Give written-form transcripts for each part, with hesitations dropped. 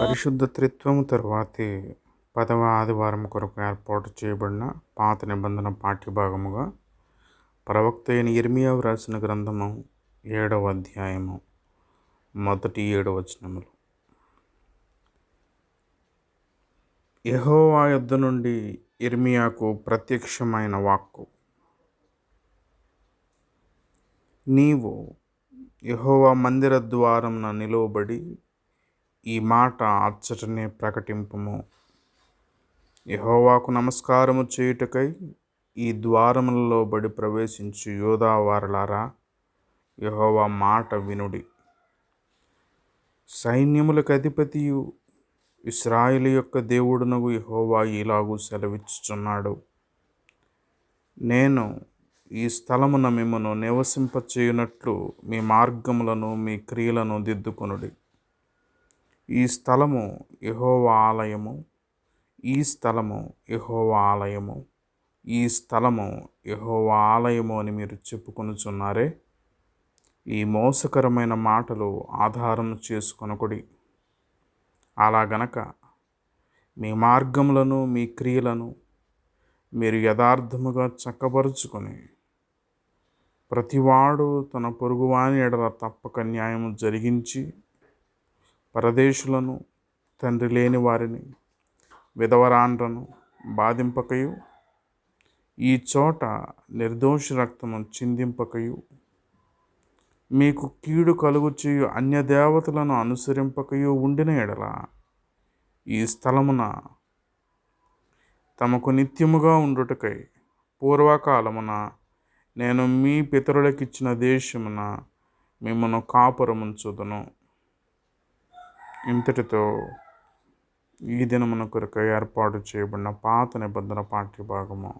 పరిశుద్ధ త్రిత్వము తరువాతి 10వ ఆదివారం కొరకు ఏర్పాటు చేయబడిన పాత నిబంధన పాఠ్యభాగముగా ప్రవక్త అయిన యిర్మీయా వ్రాసిన గ్రంథము 7వ అధ్యాయము మొదటి 7 వచనములు. యెహోవా యొద్ద నుండి యిర్మీయాకు ప్రత్యక్షమైన వాక్కు. నీవు యెహోవా మందిర ద్వారమున నిలువబడి ఈ మాట అచ్చటనే ప్రకటింపుము. యెహోవాకు నమస్కారము చేయుటకై ఈ ద్వారములలో బడి ప్రవేశించు యూదా వారలారా, యెహోవా మాట వినుడి. సైన్యములకు అధిపతియు ఇశ్రాయేలు యొక్క దేవుడునగు యెహోవా ఇలాగు సెలవిచ్చుచున్నాడు. నేను ఈ స్థలమున మిమ్మును నివసింపచేయునట్లు మీ మార్గములను మీ క్రియలను దిద్దుకొనుడి. ఈ స్థలము యెహోవా ఆలయము, ఈ స్థలము యెహోవా ఆలయము, ఈ స్థలము యెహోవా ఆలయము అని మీరు చెప్పుకొనుచున్నారే. ఈ మోసకరమైన మాటలు ఆధారం చేసుకొనకుడి. అలాగనక మీ మార్గములను మీ క్రియలను మీరు యథార్థముగా చక్కబరుచుకొని, ప్రతివాడు తన పొరుగువాని ఎడల తప్పక న్యాయము జరిగించి, పరదేశులను, తండ్రి లేని వారిని, విధవరాండ్రను బాధింపకయు, ఈ చోట నిర్దోషి రక్తము చిందింపకయు, మీకు కీడు కలుగు చేయు అన్యదేవతలను అనుసరింపకయు ఉండిన ఎడల, ఈ స్థలమున తమకు నిత్యముగా ఉండుటకై పూర్వకాలమున నేను మీ పితరులకిచ్చిన దేశమున మిమ్మను కాపురముంచుదును. ఇంతటితో ఈ దినమున కొరకు ఏర్పాటు చేయబడిన పాత నిబంధన పాఠ్యభాగము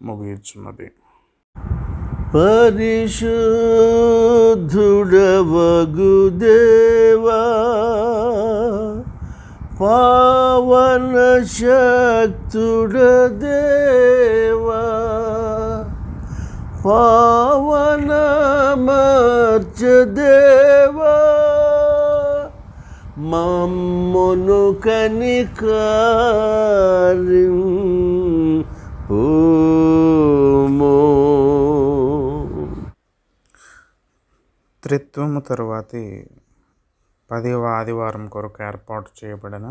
ముగియుచున్నది. పరిశుద్ధుడవగు దేవా, పావన శక్తుడ దేవా, పావనమర్చ దేవా, మమ్మును కనికరింపుము. త్రిత్వము తరువాతి 10వ ఆదివారం కొరకు ఏర్పాటు చేయబడిన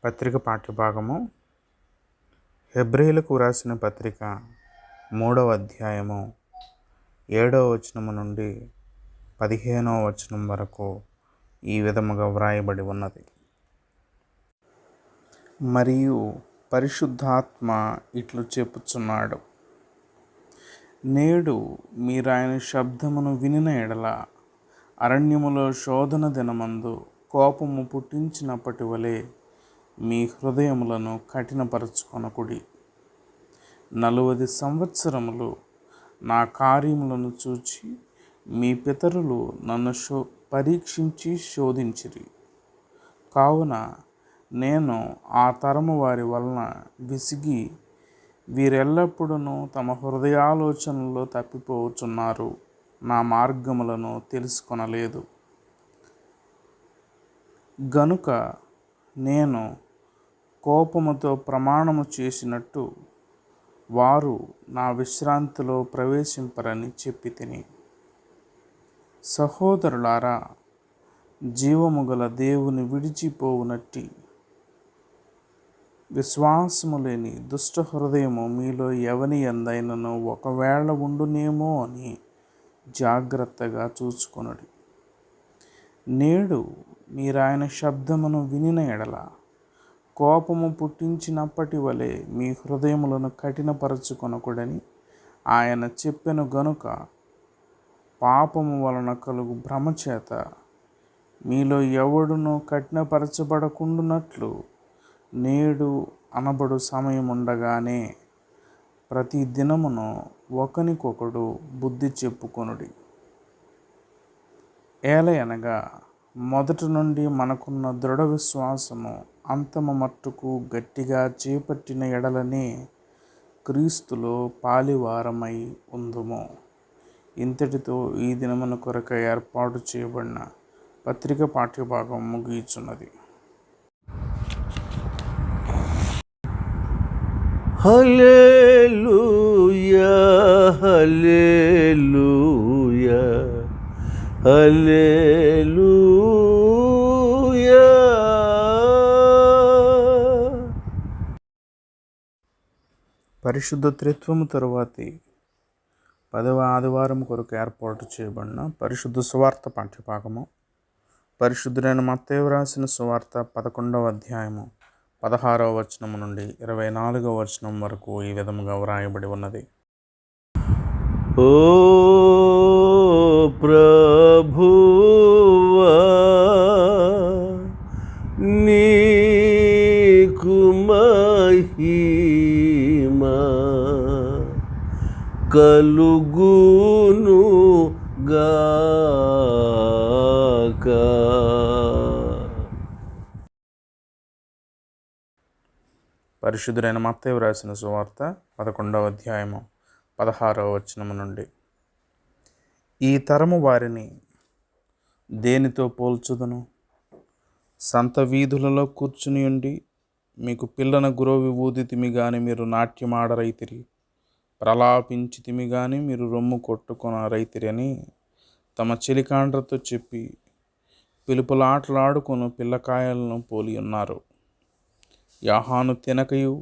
పత్రిక పాఠ్యభాగము హెబ్రీయులకు వ్రాసిన పత్రిక 3వ అధ్యాయము 7వ వచనము నుండి 15వ వచనం వరకు ఈ విధముగా వ్రాయబడి ఉన్నది. మరియు పరిశుద్ధాత్మ ఇట్లు చెప్పుచున్నాడు, నేడు మీరాయన శబ్దమును వినిన ఎడల అరణ్యములో శోధన దినమందు కోపము పుట్టించినప్పటి వలె మీ హృదయములను కఠినపరచుకొనకుడి. 40 సంవత్సరములు నా కార్యములను చూచి మీ పితరులు నన్ను పరీక్షించి శోధించిరి. కావున నేను ఆ తరము వారి వలన విసిగి, వీరెల్లప్పుడూ తమ హృదయాలోచనలో తప్పిపోచున్నారు, నా మార్గములను తెలుసుకొనలేదు. గనుక నేను కోపముతో ప్రమాణము చేసినట్టు వారు నా విశ్రాంతిలో ప్రవేశింపరని చెప్పి తిని. సహోదరులారా, జీవము గల దేవుని విడిచిపోవునట్టి విశ్వాసము లేని దుష్ట హృదయము మీలో ఎవని యందైనను ఒకవేళ ఉండునేమో అని జాగ్రత్తగా చూచుకొనుడి. నేడు మీరాయన శబ్దమును వినిన ఎడల కోపము పుట్టించినప్పటి వలె మీ హృదయములను కఠినపరచుకొనకుడని ఆయన చెప్పెను. గనుక పాపము వలన కలుగు భ్రమచేత మీలో ఎవడునూ కఠినపరచబడకుండునట్లు నేడు అనబడు సమయముండగానే ప్రతి దినమును ఒకనికొకడు బుద్ధి చెప్పుకొనుడి. ఏలయనగా మొదటి నుండి మనకున్న దృఢ విశ్వాసము అంతము మట్టుకు గట్టిగా చేపట్టిన ఎడలనే క్రీస్తులో పాలివారమై ఉందుము. ఇంతటితో ఈ దినమున కొరకు ఏర్పాటు చేయబడిన పత్రిక పాఠ్యభాగం ముగియుచున్నది. హల్లెలూయా హల్లెలూయా హల్లెలూయా. పరిశుద్ధ త్రిత్వము తరువాతి 10వ ఆదివారం కొరకు ఏర్పాటు చేయబడిన పరిశుద్ధ సువార్త పాఠ్యభాగము. పరిశుద్ధుడైన మత్తయి వ్రాసిన సువార్త 11వ అధ్యాయము 16వ వచనము నుండి 24వ వచనం వరకు ఈ విధముగా వ్రాయబడి ఉన్నది. ఓ ప్రభువా, నీకు మహిమా కలుగును గాక. పరిశుద్ధుడైన మత్తయి వ్రాసిన సువార్త 11వ అధ్యాయము 16వ వచనము నుండి. ఈ తరము వారిని దేనితో పోల్చుదును? సంత వీధులలో కూర్చుని ఉండి మీకు పిల్లన గురోవి ఊదితిమి గాని మీరు నాట్యమాడరైతిరి, ప్రలాపించితిమి గాని మీరు రొమ్ము కొట్టుకొనరైతిరి అని తమ చెలికాండ్రతో చెప్పి పిలుపులాటలాడుకొను పిల్లకాయలను పోలి ఉన్నారు. యాహాను తినకయు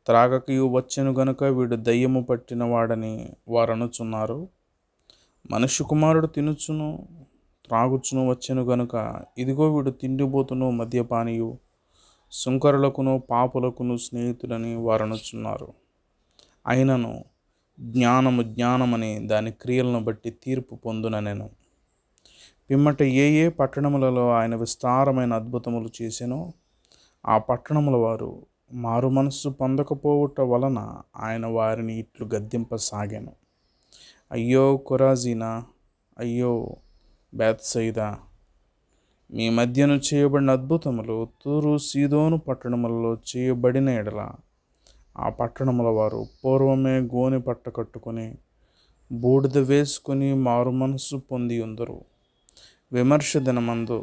త్రాగకయు వచ్చెను గనుక వీడు దయ్యము పట్టిన వాడని వారనుచున్నారు. మనుష్య కుమారుడు తినుచును త్రాగుచును వచ్చెను గనుక ఇదిగో వీడు తిండిబోతును మద్యపానీయు సుంకరులకును పాపులకును స్నేహితులని వారనుచున్నారు. అయినను జ్ఞానమని దాని క్రియలను బట్టి తీర్పు పొందుననెను. పిమ్మట ఏ పట్టణములలో ఆయన విస్తారమైన అద్భుతములు చేసెనో ఆ పట్టణముల వారు మారు మనస్సు పొందకపోవుట వలన ఆయన వారిని ఇట్లు గద్దింపసాగాను. అయ్యో కొరాజీనా, అయ్యో బేత్సయిదా, మీ మధ్యను చేయబడిన అద్భుతములు తూరు సీదోను పట్టణములలో చేయబడిన ఎడల ఆ పట్టణముల వారు పూర్వమే గోనె పట్ట కట్టుకొని బూడిద వేసుకొని మారు మనస్సు పొంది ఉందరు. విమర్శ దినమందు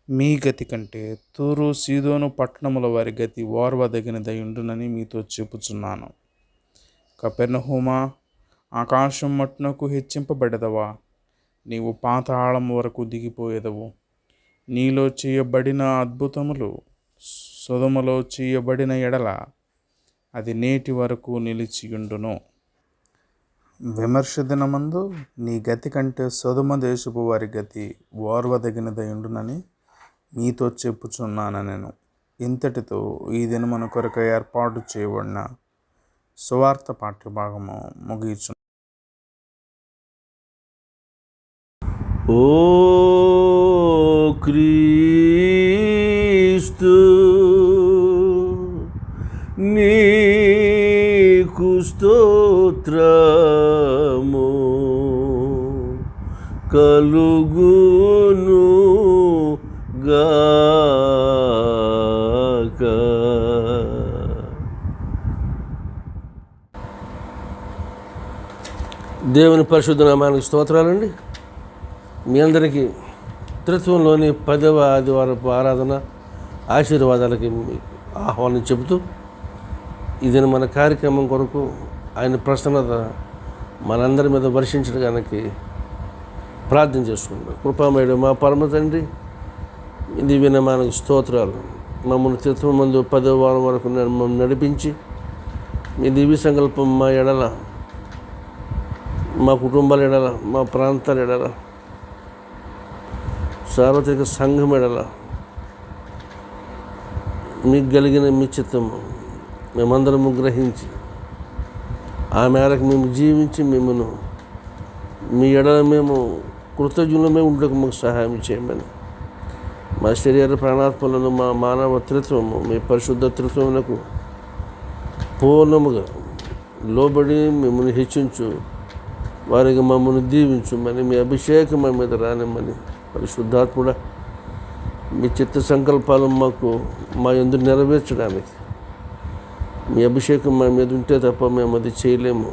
మీ గతి కంటే తూరు సీదోను పట్టణముల వారి గతి ఓర్వదగినదై ఉండునని మీతో చెప్పుచున్నాను. కపెర్నహూమా, ఆకాశం మట్టునకు హెచ్చింపబడెదవా? నీవు పాతాళం వరకు దిగిపోయేదవు. నీలో చేయబడిన అద్భుతములు సొదొమలో చేయబడిన ఎడల అది నేటి వరకు నిలిచియుండును. విమర్శ దినమందు నీ గతి కంటే సొదొమ దేశపు వారి గతి ఓర్వదగినదై ఉండునని మీతో చెప్పుచున్నాను. నేను ఇంతటితో ఈ దినమున కొరకు ఏర్పాటు చేయబడిన సువార్త పాఠ్యభాగము ముగియచు. ఓ క్రీస్తు, నీకు స్తోత్రము కలుగును గాక. దేవుని పరిశుద్ధ నామానికి స్తోత్రాలండి. మీ అందరికీ త్రిత్వంలోని 10వ ఆదివారపు ఆరాధన ఆశీర్వాదాలకి ఆహ్వానం చెబుతూ ఇది మన కార్యక్రమం కొరకు ఆయన ప్రసన్నత మనందరి మీద వర్షించడానికి ప్రార్థన చేసుకుంటాం. కృపామయుడు మా పరమ తండ్రి, ఇది వినమానికి స్తోత్రాలు. మమ్మల్ని త్రిత్వం మందు 10వ వారం వరకు మమ్మల్ని నడిపించి మీ దివ్య సంకల్పం మా ఎడల, మా కుటుంబాల ఎడల, మా ప్రాంతాల ఎడల, సార్వత్రిక సంఘం ఎడల మీకు కలిగిన మీ చిత్తము మేమందరము గ్రహించి ఆ మేరకు మేము జీవించి మిమ్మను మీ ఎడల మేము కృతజ్ఞులమే ఉండకు మాకు సహాయం చేయమని, మా శరీర ప్రాణాత్మలను మా మానవ త్రిత్వము మీ పరిశుద్ధ త్రిత్వమునకు పూర్ణముగా లోబడి మిమ్మల్ని హెచ్చించు వారికి మమ్మల్ని దీవించుమని, మీ అభిషేకం మా మీద రానిమ్మని, పరిశుద్ధాత్ముడ మీ చిత్త సంకల్పాలు మాకు మా యందు నెరవేర్చడానికి మీ అభిషేకం మా మీద ఉంటే తప్ప మేము అది చేయలేము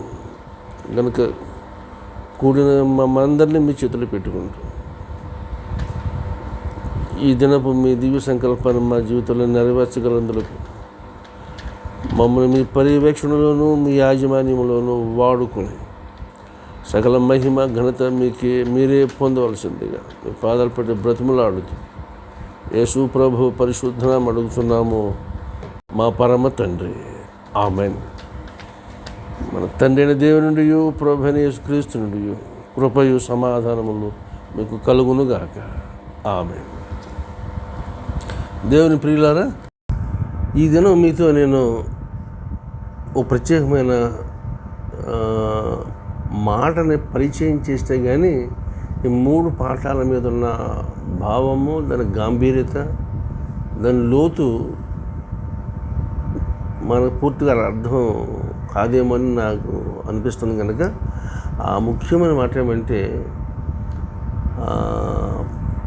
కనుక కూడిన మనందరినీ మీ చేతులు పెట్టుకుంటాం. ఈ దినపు మీ దివ్య సంకల్పాన్ని మా జీవితంలో నెరవేర్చగలందులకు మమ్మల్ని మీ పర్యవేక్షణలోనూ మీ యాజమాన్యంలోనూ వాడుకొని సకల మహిమ ఘనత మీరే పొందవలసిందిగా మీ పాదాలు పెట్టి బ్రతిమలాడుతూ యేసు ప్రభు పరిశుద్ధనామం అడుగుతున్నాము మా పరమ తండ్రి. ఆమెన్. మన తండ్రి అయిన దేవుని నుండి ప్రభు అయిన యేసుక్రీస్తు నుండి కృపయు సమాధానములు మీకు కలుగునుగాక. ఆమెన్. దేవుని ప్రియులారా, ఈ దినం మీతో నేను ఓ ప్రత్యేకమైన మాటని పరిచయం చేస్తే కానీ ఈ 3 పాఠాల మీద ఉన్న భావము, దాని గాంభీర్యత, దాని లోతు మనకు పూర్తిగా అర్థం కాదేమని నాకు అనిపిస్తుంది. కనుక ఆ ముఖ్యమైన మాట ఏమంటే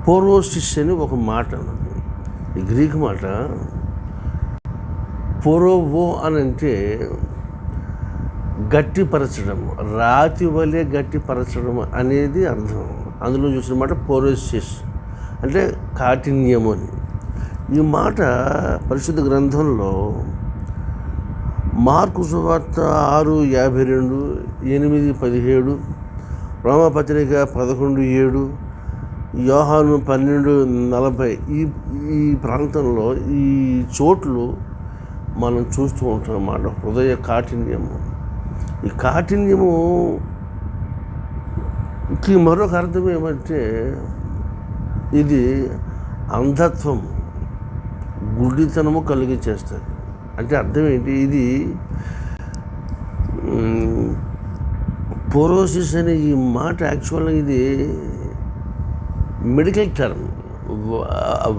పోరోసిస్ అని ఒక మాట. ఈ గ్రీక్ మాట పోరోవో అని అంటే గట్టిపరచడం, రాతి వలె గట్టిపరచడం అనేది అర్థం. అందులో చూసిన మాట పోరోసిస్ అంటే కాఠిన్యము అని. ఈ మాట పరిశుద్ధ గ్రంథంలో మార్కు సువార్త 6:52, 8:17, రోమాపత్రిక 11:7, యోహాను 12:40 ఈ ప్రాంతంలో ఈ చోట్లు మనం చూస్తూ ఉంటాం అన్నమాట. హృదయ కాఠిన్యము. ఈ కాఠిన్యముకి మరొక అర్థం ఏమంటే ఇది అంధత్వం, గుడ్డితనము కలిగి చేస్తుంది. అంటే అర్థం ఏంటి? ఇది పోరోసిస్ అనే ఈ మాట యాక్చువల్గా ఇది మెడికల్ టర్మ్,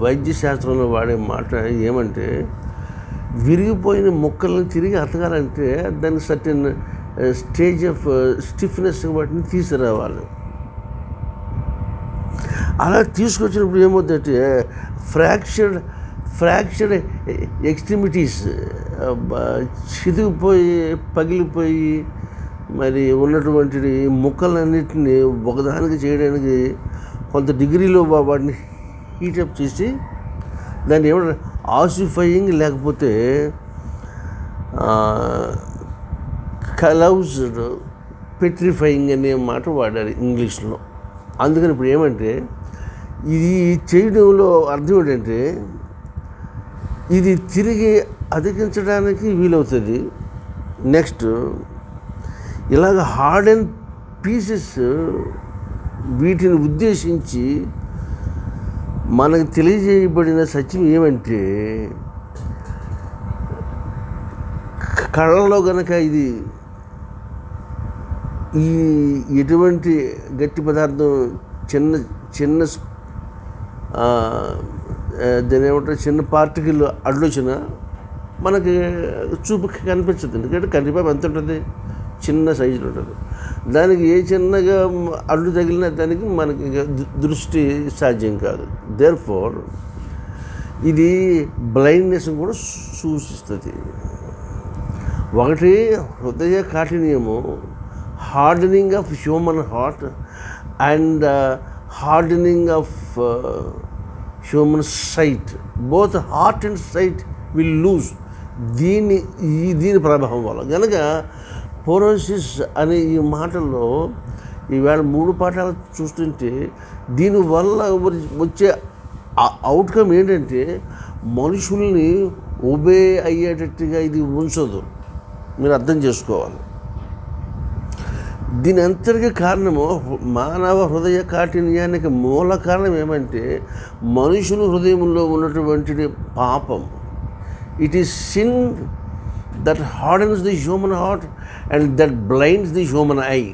వైద్య శాస్త్రంలో వాడే మాట. ఏమంటే విరిగిపోయిన మొక్కలను తిరిగి అతకాలంటే దానికి సర్టెన్ స్టేజ్ ఆఫ్ స్టిఫ్నెస్ వాటిని తీసుకురావాలి. అలా తీసుకొచ్చినప్పుడు ఏమవుతుందంటే ఫ్రాక్చర్డ్ ఎక్స్ట్రిమిటీస్, చితికిపోయి పగిలిపోయి మరి ఉన్నటువంటి ముక్కలన్నిటిని ఒకదానికి చేయడానికి కొంత డిగ్రీలో వాటిని హీటప్ చేసి దాన్ని ఏమంటారు ఆసిఫయింగ్, లేకపోతే కలౌజ్డ్, పెట్రిఫయింగ్ అనే మాట వాడారు ఇంగ్లీష్లో. అందుకని ఇప్పుడు ఏమంటే ఇది చేయడంలో అర్థం ఏంటంటే ఇది తిరిగి అతికించడానికి వీలవుతుంది. నెక్స్ట్ ఇలాగ హార్డ్ అండ్ పీసెస్ వీటిని ఉద్దేశించి మనకు తెలియజేయబడిన సత్యం ఏమంటే కళ్ళలో కనుక ఇది ఈ ఎటువంటి గట్టి పదార్థం చిన్న దాని ఏమంటారు చిన్న పార్టికల్ అడ్డొచ్చినా మనకి చూపుకి కనిపించదు. ఎందుకంటే కంటిపాప ఎంత ఉంటుంది? చిన్న సైజులో ఉంటుంది. దానికి ఏ చిన్నగా అడ్డు తగిలినా దానికి మనకి దృష్టి సాధ్యం కాదు. దేర్ఫోర్ ఇది బ్లైండ్నెస్ కూడా సూచిస్తుంది. ఒకటి హృదయ కాఠిన్యము, hardening of human heart and hardening of human sight. Both heart and sight will lose దీని ప్రభావం వల్ల. కనుక పోరోసిస్ అనే ఈ మాటల్లో ఈవేళ 3 పాఠాలు చూస్తుంటే దీనివల్ల వచ్చే అవుట్కమ్ ఏంటంటే మనుషుల్ని ఒబే అయ్యేటట్టుగా ఇది ఉంచదు. మీరు అర్థం చేసుకోవాలి. దీని అంతటికీ కారణము మానవ హృదయ కాఠిన్యానికి మూల కారణం ఏమంటే మనుషుల హృదయంలో ఉన్నటువంటి పాపం. It is sin that hardens the human heart and that blinds the human eye.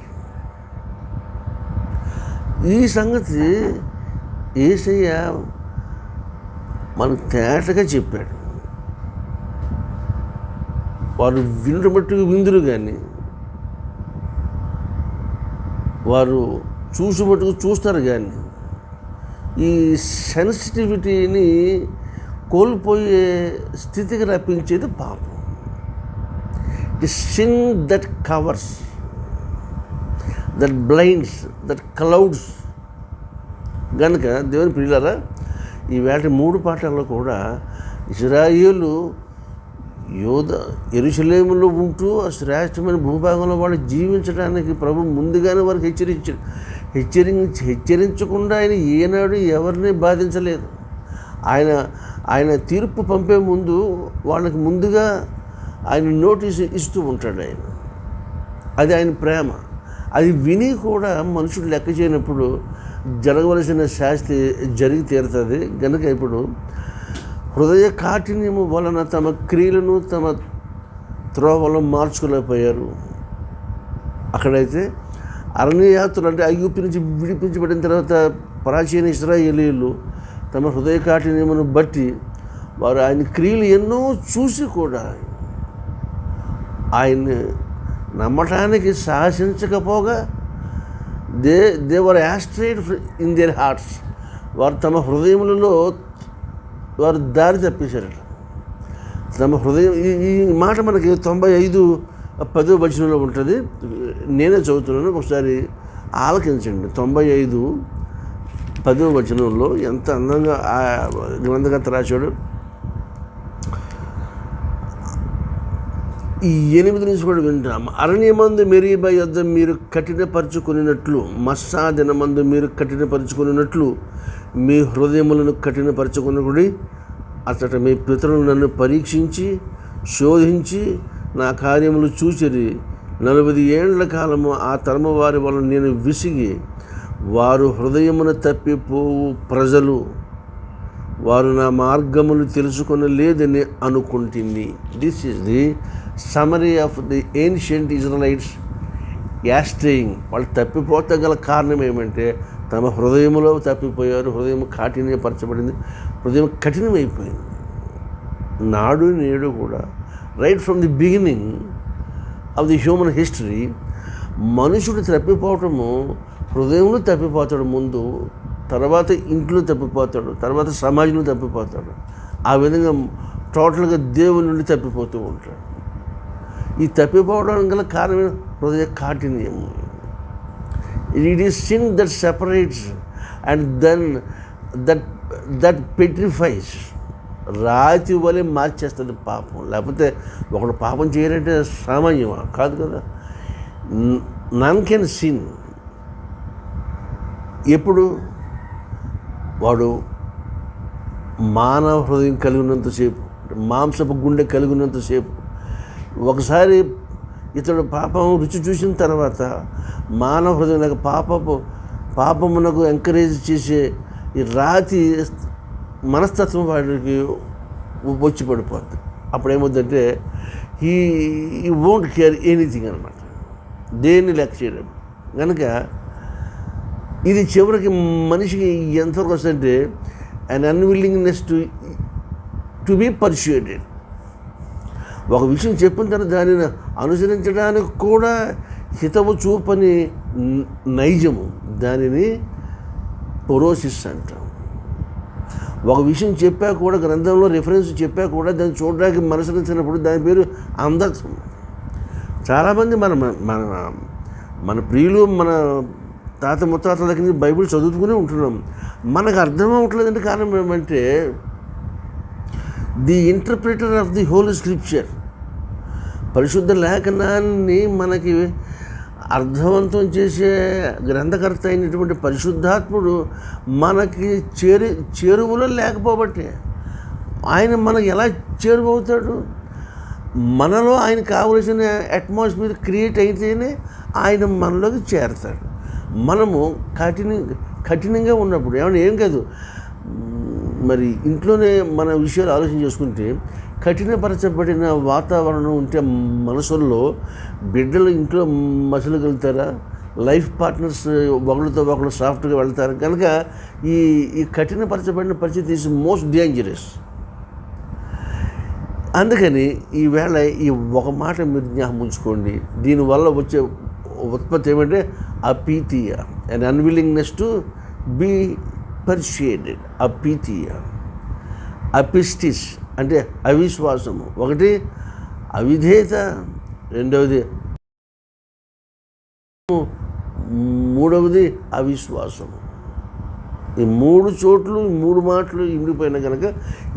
ఈ సంగతి యేసయ్య మనకు తేటగా చెప్పాడు. వారు వినుట మట్టుకు విందురు కానీ వారు చూసి మట్టుకు చూస్తారు కానీ ఈ సెన్సిటివిటీని కోల్పోయే స్థితికి రప్పించేది పాపం. The sin that covers, that blinds, that clouds. కనుక దేవుని ప్రియులారా, ఈవేళ 3 పాఠాల్లో కూడా ఇశ్రాయేలు యెరూషలేములో ఉంటూ ఆ శ్రేష్టమైన భూభాగంలో వాళ్ళు జీవించడానికి ప్రభు ముందుగానే వారికి హెచ్చరించకుండా ఆయన ఏనాడు ఎవరిని బాధించలేదు. ఆయన తీర్పు పంపే ముందు వాళ్ళకి ముందుగా ఆయన నోటీసు ఇస్తూ ఉంటాడు. అది ఆయన ప్రేమ. అది విని కూడా మనుషుడు లెక్క చేయనప్పుడు జరగవలసిన శాస్తి జరిగి తీరుతుంది. కనుక ఇప్పుడు హృదయ కాఠిన్యము వలన తమ క్రియలను తమ త్రోవలో మార్చుకోలేకపోయారు. అక్కడైతే అరణ్యయాత్రలు అంటే ఐగుప్తు నుంచి విడిపించబడిన తర్వాత ప్రాచీన ఇశ్రాయేలీయులు తమ హృదయ కాఠిన్యమును బట్టి వారు ఆయన క్రియలు ఎన్నో చూసి కూడా ఆయన్ని నమ్మటానికి సాహసించకపోగా they were astrayed in their hearts. వారు తమ హృదయములలో వారు దారి తప్పేశారట. తమ హృదయం ఈ మాట మనకి 95:10 వచనంలో ఉంటుంది. నేనే చదువుతున్నాను, ఒకసారి ఆలకించండి. 95:10 వచనంలో ఎంత అందంగా ఆ గ్రంథకర్త రాశాడు. ఈ 8 నుంచి కూడా వింటాం. అరణ్యమందు మెరీబా యొద్ద మీరు కఠినపరుచుకున్నట్లు, మస్సా దినమందు మీరు కఠినపరుచుకున్నట్లు మీ హృదయములను కఠినపరచుకున్నకుడి. అతట మీ పితరులు నన్ను పరీక్షించి శోధించి నా కార్యములు చూచిరి. 40 ఏండ్ల కాలము ఆ తరము వారి వలన నేను విసిగి, వారు హృదయమున తప్పిపోవు ప్రజలు, వారు నా మార్గములు తెలుసుకొనలేదని అనుకుంటుంది. This is the summary of the ancient Israelites astraying. వాళ్ళు తప్పిపోతే గల కారణం ఏమంటే తమ హృదయములో తప్పిపోయారు. హృదయం కాఠిన్యపరచబడింది, హృదయం కఠినమైపోయింది. నాడు నేడు కూడా right from the beginning of the human history మనుషుడు తప్పిపోవటము, హృదయంలో తప్పిపోతాడు ముందు, తర్వాత ఇంట్లో తప్పిపోతాడు, తర్వాత సమాజంలో తప్పిపోతాడు. ఆ విధంగా టోటల్గా దేవుని నుండి తప్పిపోతూ ఉంటాడు. ఈ తప్పిపోవడం గల కారణం హృదయ కాఠిన్యం. It is sin that separates and then that petrifies. రాతి వలె మార్చేస్తుంది పాపం. లేకపోతే ఒకడు పాపం చేయాలంటే సామాన్యమా? కాదు కదా. నన్ కెన్ సిన్ ఎప్పుడు వాడు మానవ హృదయం కలిగినంతసేపు, మాంసపు గుండె కలిగినంతసేపు. ఒకసారి ఇతడు పాపం రుచి చూసిన తర్వాత మానవ హృదయం లేక పాపమునకు ఎంకరేజ్ చేసే ఈ రాతి మనస్తత్వం వాడికి వచ్చి పడిపోద్ది. అప్పుడు ఏమవుతుందంటే ఈ వోంట్ కేర్ ఎనీథింగ్ అనమాట, దేన్ని లెక్క చేయడం. కనుక ఇది చివరికి మనిషికి ఎంతవరకు వస్తుందంటే అన్ అన్విల్లింగ్నెస్ టు బీ పర్సుయేటెడ్. ఒక విషయం చెప్పిన తర్వాత దానిని అనుసరించడానికి కూడా హితవు చూపని నైజము, దానిని పొరోసిస్ అంటాం. ఒక విషయం చెప్పా కూడా, గ్రంథంలో రిఫరెన్స్ చెప్పా కూడా దాన్ని చూడడానికి మనసునిచ్చినప్పుడు దాని పేరు అంధత్వం. చాలామంది మన ప్రియులు, మన తాత ముత్తాతల దగ్గర నుంచి బైబిల్ చదువుకునే ఉంటున్నాం, మనకు అర్థం అవ్వట్లేదంటే కారణం ఏమంటే the interpreter of the whole scripture, పరిశుద్ధ లేఖనాన్ని మనకి అర్థవంతం చేసే గ్రంథకర్త అయినటువంటి పరిశుద్ధాత్ముడు మనకి చేరువలో లేకపోబట్టే ఆయన మనకు ఎలా చేరువవుతాడు? మనలో ఆయన కావలసిన అట్మాస్ఫియర్ క్రియేట్ అయితేనే ఆయన మనలోకి చేరతాడు. మనము కఠినంగా ఉన్నప్పుడు ఏం కాదు, మరి ఇంట్లోనే మన విషయాలు ఆలోచన చేసుకుంటే కఠినపరచబడిన వాతావరణం ఉంటే మనసుల్లో బిడ్డలు ఇంట్లో మసలుగలుగుతారా? లైఫ్ పార్ట్నర్స్ ఒకరితో ఒకరు సాఫ్ట్గా వెళ్తారు. కనుక ఈ కఠినపరచబడిన పరిస్థితి ఈజ్ మోస్ట్ డేంజరస్. అందుకని ఈవేళ ఈ ఒక మాట మీరు జ్ఞాపకం ఉంచుకోండి. దీనివల్ల వచ్చే ఉత్పత్తి ఏమంటే అపీతియ, అండ్ అన్విల్లింగ్నెస్ టు బీ పర్సుయేటెడ్. అపీతియ, అపిస్టిస్ అంటే అవిశ్వాసము. ఒకటి అవిధేయత, రెండవది, మూడవది అవిశ్వాసము. ఈ 3 చోట్లు, ఈ 3 మాటలు ఇమిడిపోయినా కనుక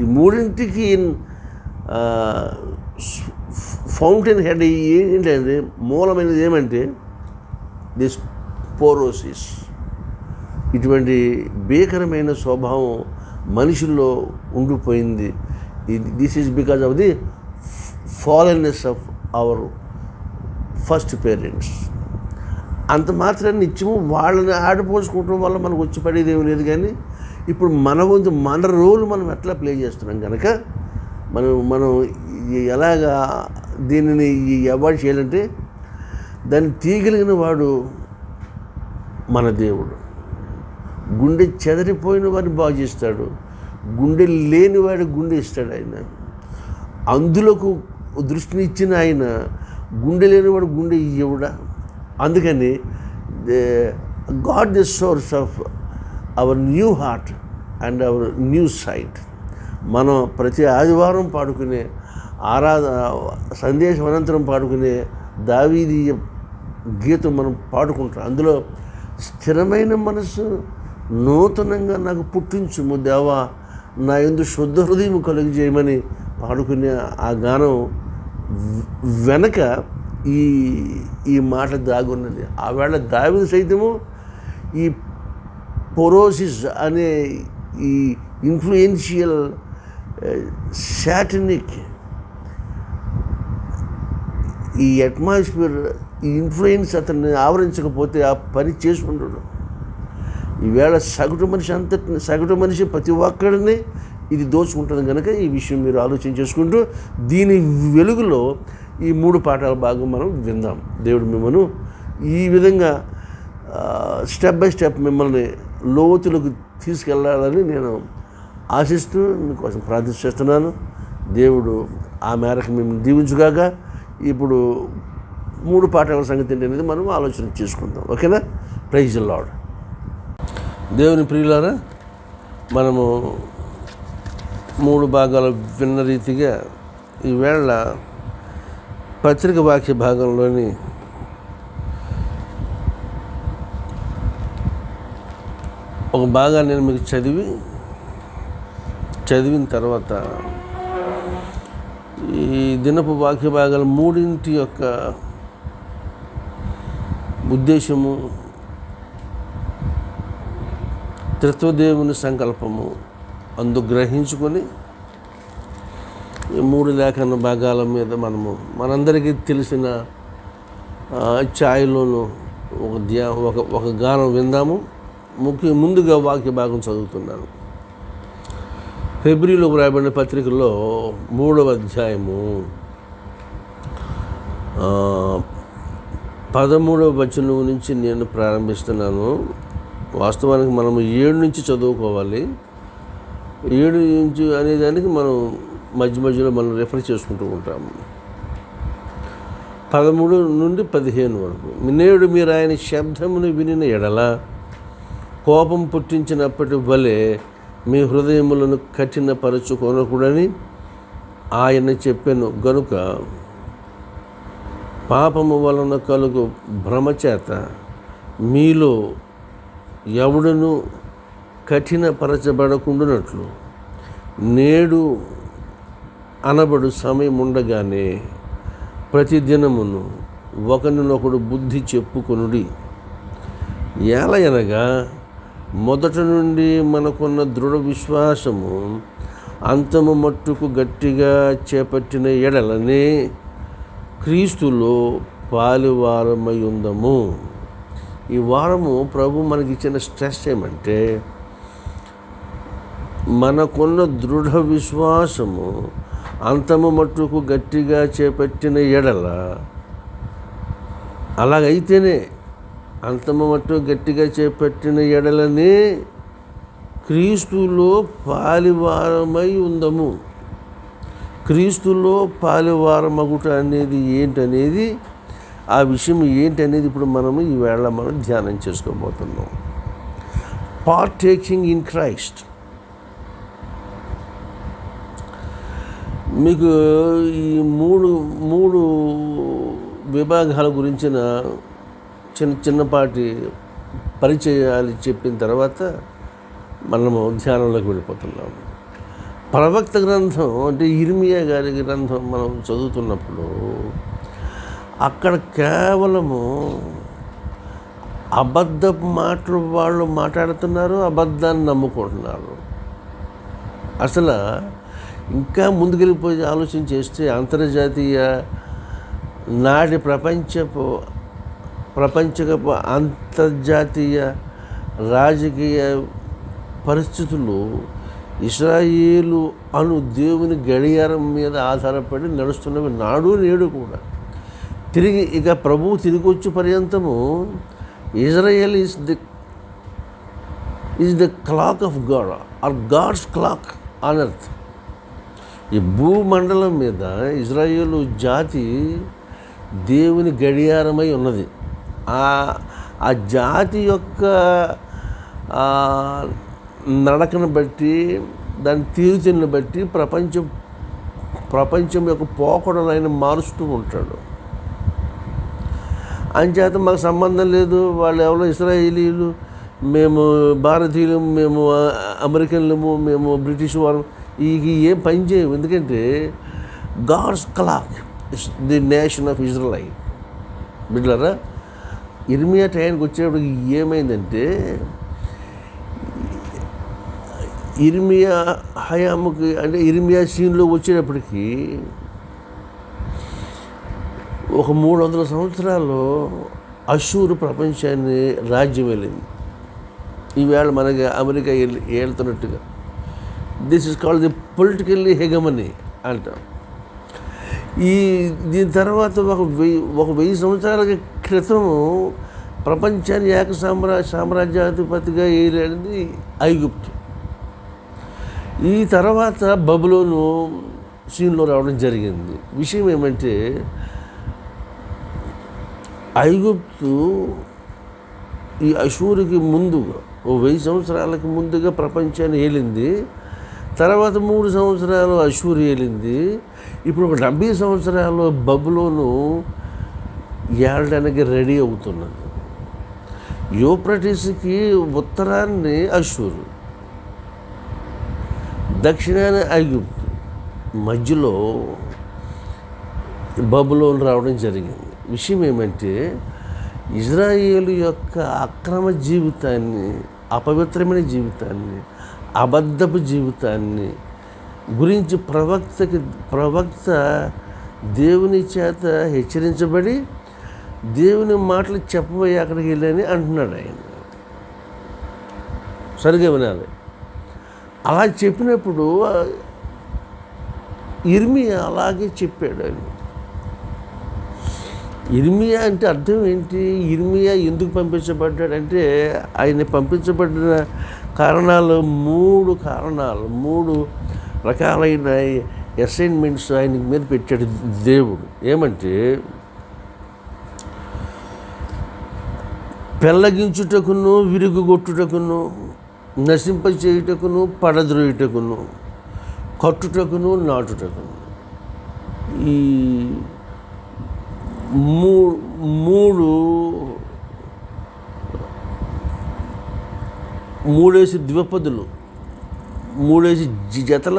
ఈ మూడింటికి ఫౌంటైన్ హెడ్ ఏంటంటే మూలమైనది ఏమంటే దిస్ పోరోసిస్. ఇటువంటి భీకరమైన స్వభావం మనుషుల్లో ఉండిపోయింది. This is because of the fallenness of our first parents. అంత మాత్రాన్ని నిత్యము వాళ్ళని ఆడిపోసుకోవటం వల్ల మనకు వచ్చి పడేది ఏమి లేదు. కానీ ఇప్పుడు మన వంతు మన రోల్ మనం ఎట్లా ప్లే చేస్తున్నాం కనుక మనం ఎలాగా దీనిని అవాయిడ్ చేయాలంటే దాన్ని తీయగలిగిన వాడు మన దేవుడు. గుండె చెదరిపోయిన వాడిని బాగు చేస్తాడు, గుండె లేనివాడు గుండె ఇస్తాడు ఆయన. అందులకు దృష్టిని ఇచ్చిన ఆయన గుండె లేనివాడు గుండె ఇవ్వడా. అందుకని God the source of our new heart and our new sight. మనం ప్రతి ఆదివారం పాడుకునే సందేశం అనంతరం పాడుకునే దావీదీయ గీతం మనం పాడుకుంటాం. అందులో స్థిరమైన మనసు నూతనంగా నాకు పుట్టించుము దేవా, నా యందు శుద్ధ హృదయం కలుగు చేయమని పాడుకునే ఆ గానం వెనక ఈ మాట దాగున్నది. ఆవేళ దావీదు సైతము ఈ పోరోసిస్ అనే ఈ ఇన్ఫ్లుయెన్షియల్ శాటనిక్ ఈ అట్మాస్ఫియర్, ఈ ఇన్ఫ్లుయెన్స్ అతన్ని ఆవరించకపోతే ఆ పని చేసుకుంటాడు. ఈవేళ సగటు మనిషి ప్రతి ఒక్కడిని ఇది దోచుకుంటుంది కనుక ఈ విషయం మీరు ఆలోచన చేసుకుంటూ దీని వెలుగులో ఈ 3 పాఠాల భాగం మనం విందాం. దేవుడు మిమ్మల్ని ఈ విధంగా స్టెప్ బై స్టెప్ మిమ్మల్ని లోతులకు తీసుకెళ్ళాలని నేను ఆశిస్తూ మీకోసం ప్రార్థిస్తున్నాను. దేవుడు ఆ మేరకు మిమ్మల్ని దీవించుగాక. ఇప్పుడు 3 పాఠాల సంగతి ఏంటనేది మనం ఆలోచన చేసుకుందాం. ఓకేనా? Praise the Lord. దేవుని ప్రియులారా, మనము 3 భాగాలు విన్న రీతిగా ఈవేళ పత్రిక వాక్య భాగంలోని ఒక భాగాన్ని నేను మీకు చదివిన తర్వాత ఈ దినపు వాక్య భాగాలు 3 యొక్క ఉద్దేశము, త్రిత్వదేవుని సంకల్పము గ్రహించుకొని ఈ 3 లేఖన భాగాల మీద మనందరికీ తెలిసిన ఛాయలోను ఒక గానం విందాము. ముందుగా వాక్య భాగం చదువుతున్నాను. ఫిబ్రవరిలో రాయబడిన పత్రికలో 3వ అధ్యాయము 13వ వచనం నుంచి నేను ప్రారంభిస్తున్నాను. వాస్తవానికి మనము 7 నుంచి చదువుకోవాలి. 7 నుంచి అనేదానికి మనం మధ్యలో మనం రెఫర్ చేసుకుంటూ ఉంటాము. 13 నుండి 15 వరకు. నేడు మీరు ఆయన శబ్దమును వినిన ఎడల కోపం పుట్టించినప్పటి వలె మీ హృదయములను కఠినపరచుకొనకూడని ఆయన చెప్పెను. గనుక పాపము వలన కలుగు భ్రమచేత మీలో ఎవడును కఠినపరచబడకుండానట్లు నేడు అనబడు సమయం ఉండగానే ప్రతిదినమును ఒకరినొకడు బుద్ధి చెప్పుకొనుడి. ఏలయనగా మొదట నుండి మనకున్న దృఢ విశ్వాసము అంతము మట్టుకు గట్టిగా చేపట్టిన ఎడలనే క్రీస్తులో పాలువారమై ఉందము. ఈ వారము ప్రభు మనకిచ్చిన స్ట్రెస్ ఏమంటే మనకున్న దృఢ విశ్వాసము అంతము మట్టుకు గట్టిగా చేపట్టిన ఎడల, అలాగైతేనే అంతము మట్టుకు గట్టిగా చేపట్టిన ఎడలనే క్రీస్తులో పాలివారమై ఉందము. క్రీస్తులో పాలివారమగుట అనేది ఏంటనేది, ఆ విషయం ఏంటనేది ఇప్పుడు మనము ఈవేళ ధ్యానం చేసుకోబోతున్నాం. Partaking in Christ. మీకు ఈ మూడు విభాగాల గురించిన చిన్నపాటి పరిచయాలు చెప్పిన తర్వాత మనము ధ్యానంలోకి వెళ్ళిపోతున్నాము. ప్రవక్త గ్రంథం అంటే ఇర్మియా గారి గ్రంథం మనం చదువుతున్నప్పుడు అక్కడ కేవలము అబద్ధపు మాటలు వాళ్ళు మాట్లాడుతున్నారు, అబద్ధాన్ని నమ్ముకుంటున్నారు. అసలు ఇంకా ముందుకెళ్ళిపోయి ఆలోచన చేస్తే అంతర్జాతీయ నాటి ప్రపంచకపు అంతర్జాతీయ రాజకీయ పరిస్థితులు ఇశ్రాయేలు అను దేవుని గడియారం మీద ఆధారపడి నడుస్తున్నవి నాడు నేడు కూడా. ఇక ప్రభువు తిరిగి వచ్చే పర్యంతము Israel is the clock of God or God's clock on earth. ఈ భూమండలం మీద ఇజ్రాయేలు జాతి దేవుని గడియారమై ఉన్నది. ఆ జాతి యొక్క నడకను బట్టి, దాని తీరుతెన్నుని బట్టి ప్రపంచం యొక్క పోకడను ఆయన మారుస్తూ ఉంటాడు. అంచేత మాకు సంబంధం లేదు, వాళ్ళు ఎవరో ఇశ్రాయేలీలు, మేము భారతీయులు, మేము అమెరికన్లము, మేము బ్రిటిష్ వారు, ఏం పని చేయము. ఎందుకంటే God's clock is the nation of Israel. బిడ్డలారా, ఇర్మియా టైంకి వచ్చేటప్పటికి ఏమైందంటే ఇర్మియా హయాముకి అంటే ఇర్మియా సీన్లో వచ్చేటప్పటికి ఒక 300 సంవత్సరాలు అషూరు ప్రపంచాన్ని రాజ్యం వెళ్ళింది. ఈవేళ మనకి అమెరికా ఏళ్తున్నట్టుగా. This is called the politically hegemony అంటాం. దీని తర్వాత ఒక 1000 సంవత్సరాల క్రితం ప్రపంచాన్ని ఏక సామ్రాజ్యాధిపతిగా ఏలినది ఐగుప్తు. ఈ తర్వాత బబులోను సీన్లో రావడం జరిగింది. విషయం ఏమంటే ఐగుప్తు ఈ అషూరుకి ముందుగా 1000 సంవత్సరాలకి ముందుగా ప్రపంచాన్ని ఏలింది. తర్వాత 3 సంవత్సరాలు అషూరు ఏలింది. ఇప్పుడు ఒక 70 సంవత్సరాలు బబులోను ఏలడానికి రెడీ అవుతున్నది. యూఫ్రటీస్కి ఉత్తరాన్ని అషూరు, దక్షిణాన ఐగుప్తు, మధ్యలో బబులోను రావడం జరిగింది. విషయం ఏమంటే ఇజ్రాయేలు యొక్క అక్రమ జీవితాన్ని, అపవిత్రమైన జీవితాన్ని, అబద్ధపు జీవితాన్ని గురించి ప్రవక్త దేవుని చేత హెచ్చరించబడి దేవుని మాటలు చెప్పబోయి అక్కడికి వెళ్ళని అంటున్నాడు ఆయన. సరిగా వినాలి. అలా చెప్పినప్పుడు ఇర్మియా అలాగే చెప్పాడు ఆయన. ఇర్మియా అంటే అర్థం ఏంటి? ఇర్మియా ఎందుకు పంపించబడ్డాడంటే ఆయన పంపించబడిన కారణాలు 3 రకాలైన అసైన్మెంట్స్ ఆయన మీద పెట్టాడు దేవుడు. ఏమంటే పెళ్ళగించుటకును, విరుగుగొట్టుటకును, నశింపచేయుటకును, పడద్రోయుటకును, కట్టుటకును, నాటుటకును. ఈ 3 ద్విపదులు, 3 జతల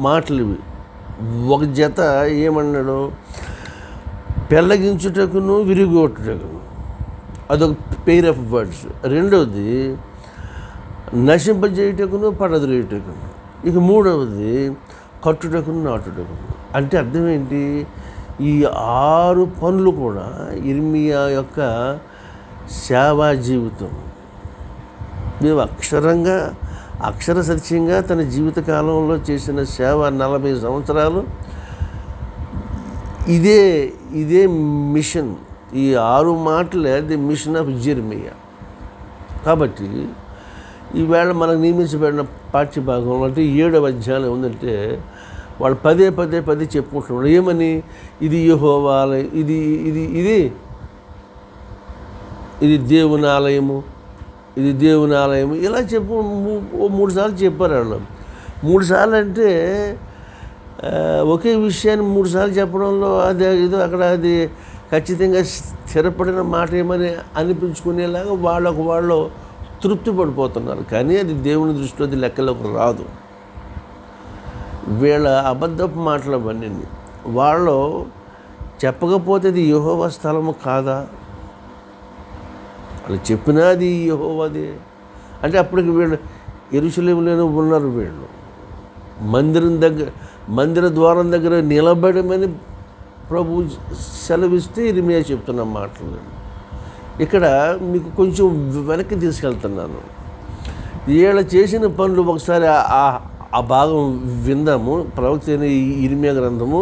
మాటలు ఇవి. ఒక జత ఏమన్నాడు? పెళ్ళగించుటకును, విరిగొట్టుటకును, అదొక పెయిర్ ఆఫ్ వర్డ్స్. రెండవది నశింపజేయుటకును, పడద్రోయుటకును. ఇక 3వది కట్టుటకును, నాటుటకును. అంటే అర్థం ఏంటి? ఈ 6 పనులు కూడా ఇర్మియా యొక్క సేవా జీవితం. మేము అక్షర సత్యంగా తన జీవిత కాలంలో చేసిన సేవ 40 సంవత్సరాలు. ఇదే మిషన్. ఈ 6 మాటలే ది మిషన్ ఆఫ్ ఇర్మియా. కాబట్టి ఈవేళ మనకు నియమించబడిన పాఠ్యభాగంలో అంటే 7వ అధ్యాయం ఉందంటే వాళ్ళు పదే చెప్పుకుంటున్నారు. ఏమని? ఇది యెహోవా ఆలయం, ఇది దేవుని ఆలయము, ఇది దేవుని ఆలయము, ఇలా 3 సార్లు చెప్పారు వాళ్ళు. 3 సార్లు అంటే ఒకే విషయాన్ని 3 సార్లు చెప్పడంలో అది ఏదో అక్కడ అది ఖచ్చితంగా స్థిరపడిన మాట ఏమని అనిపించుకునేలాగా వాళ్ళు తృప్తి పడిపోతున్నారు. కానీ అది దేవుని దృష్టిలో అది లెక్కలోకి రాదు. వీళ్ళ అబద్ధపు మాటలు అవన్నీ వాళ్ళు చెప్పకపోతే అది యెహోవా స్థలము కాదా, వాళ్ళు చెప్పినా అది యెహోవాదే అంటే అప్పటికి వీళ్ళు యెరూషలేములోనే ఉన్నారు. వీళ్ళు మందిర ద్వారం దగ్గర నిలబడమని ప్రభు సెలవిస్తే ఇర్మియా చెప్తున్న మాటలు. ఇక్కడ మీకు కొంచెం వెనక్కి తీసుకెళ్తున్నాను. వీళ్ళ చేసిన పనులు ఒకసారి ఆ భాగం విందాము. ప్రవక్త అయిన ఇర్మియా గ్రంథము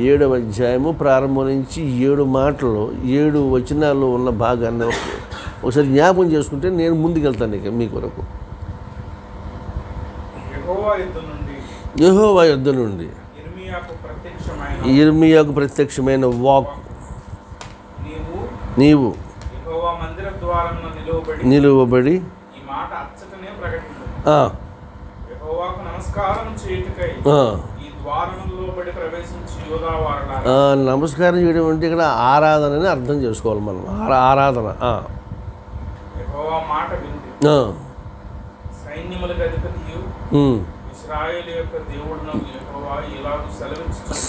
7వ అధ్యాయము ప్రారంభం నుంచి 7 మాటలు 7 వచనాల్లో ఉన్న భాగాన్ని ఒకసారి జ్ఞాపకం చేసుకుంటే నేను ముందుకెళ్తాను ఇక మీ కొరకు. యెహోవా యుద్ధ నుండి ఇర్మియాకు ప్రత్యక్షమైన వాక్, నీవు నిలువబడి నమస్కారం చేయడం అంటే ఇక్కడ ఆరాధనని అర్థం చేసుకోవాలి మనం. ఆరాధన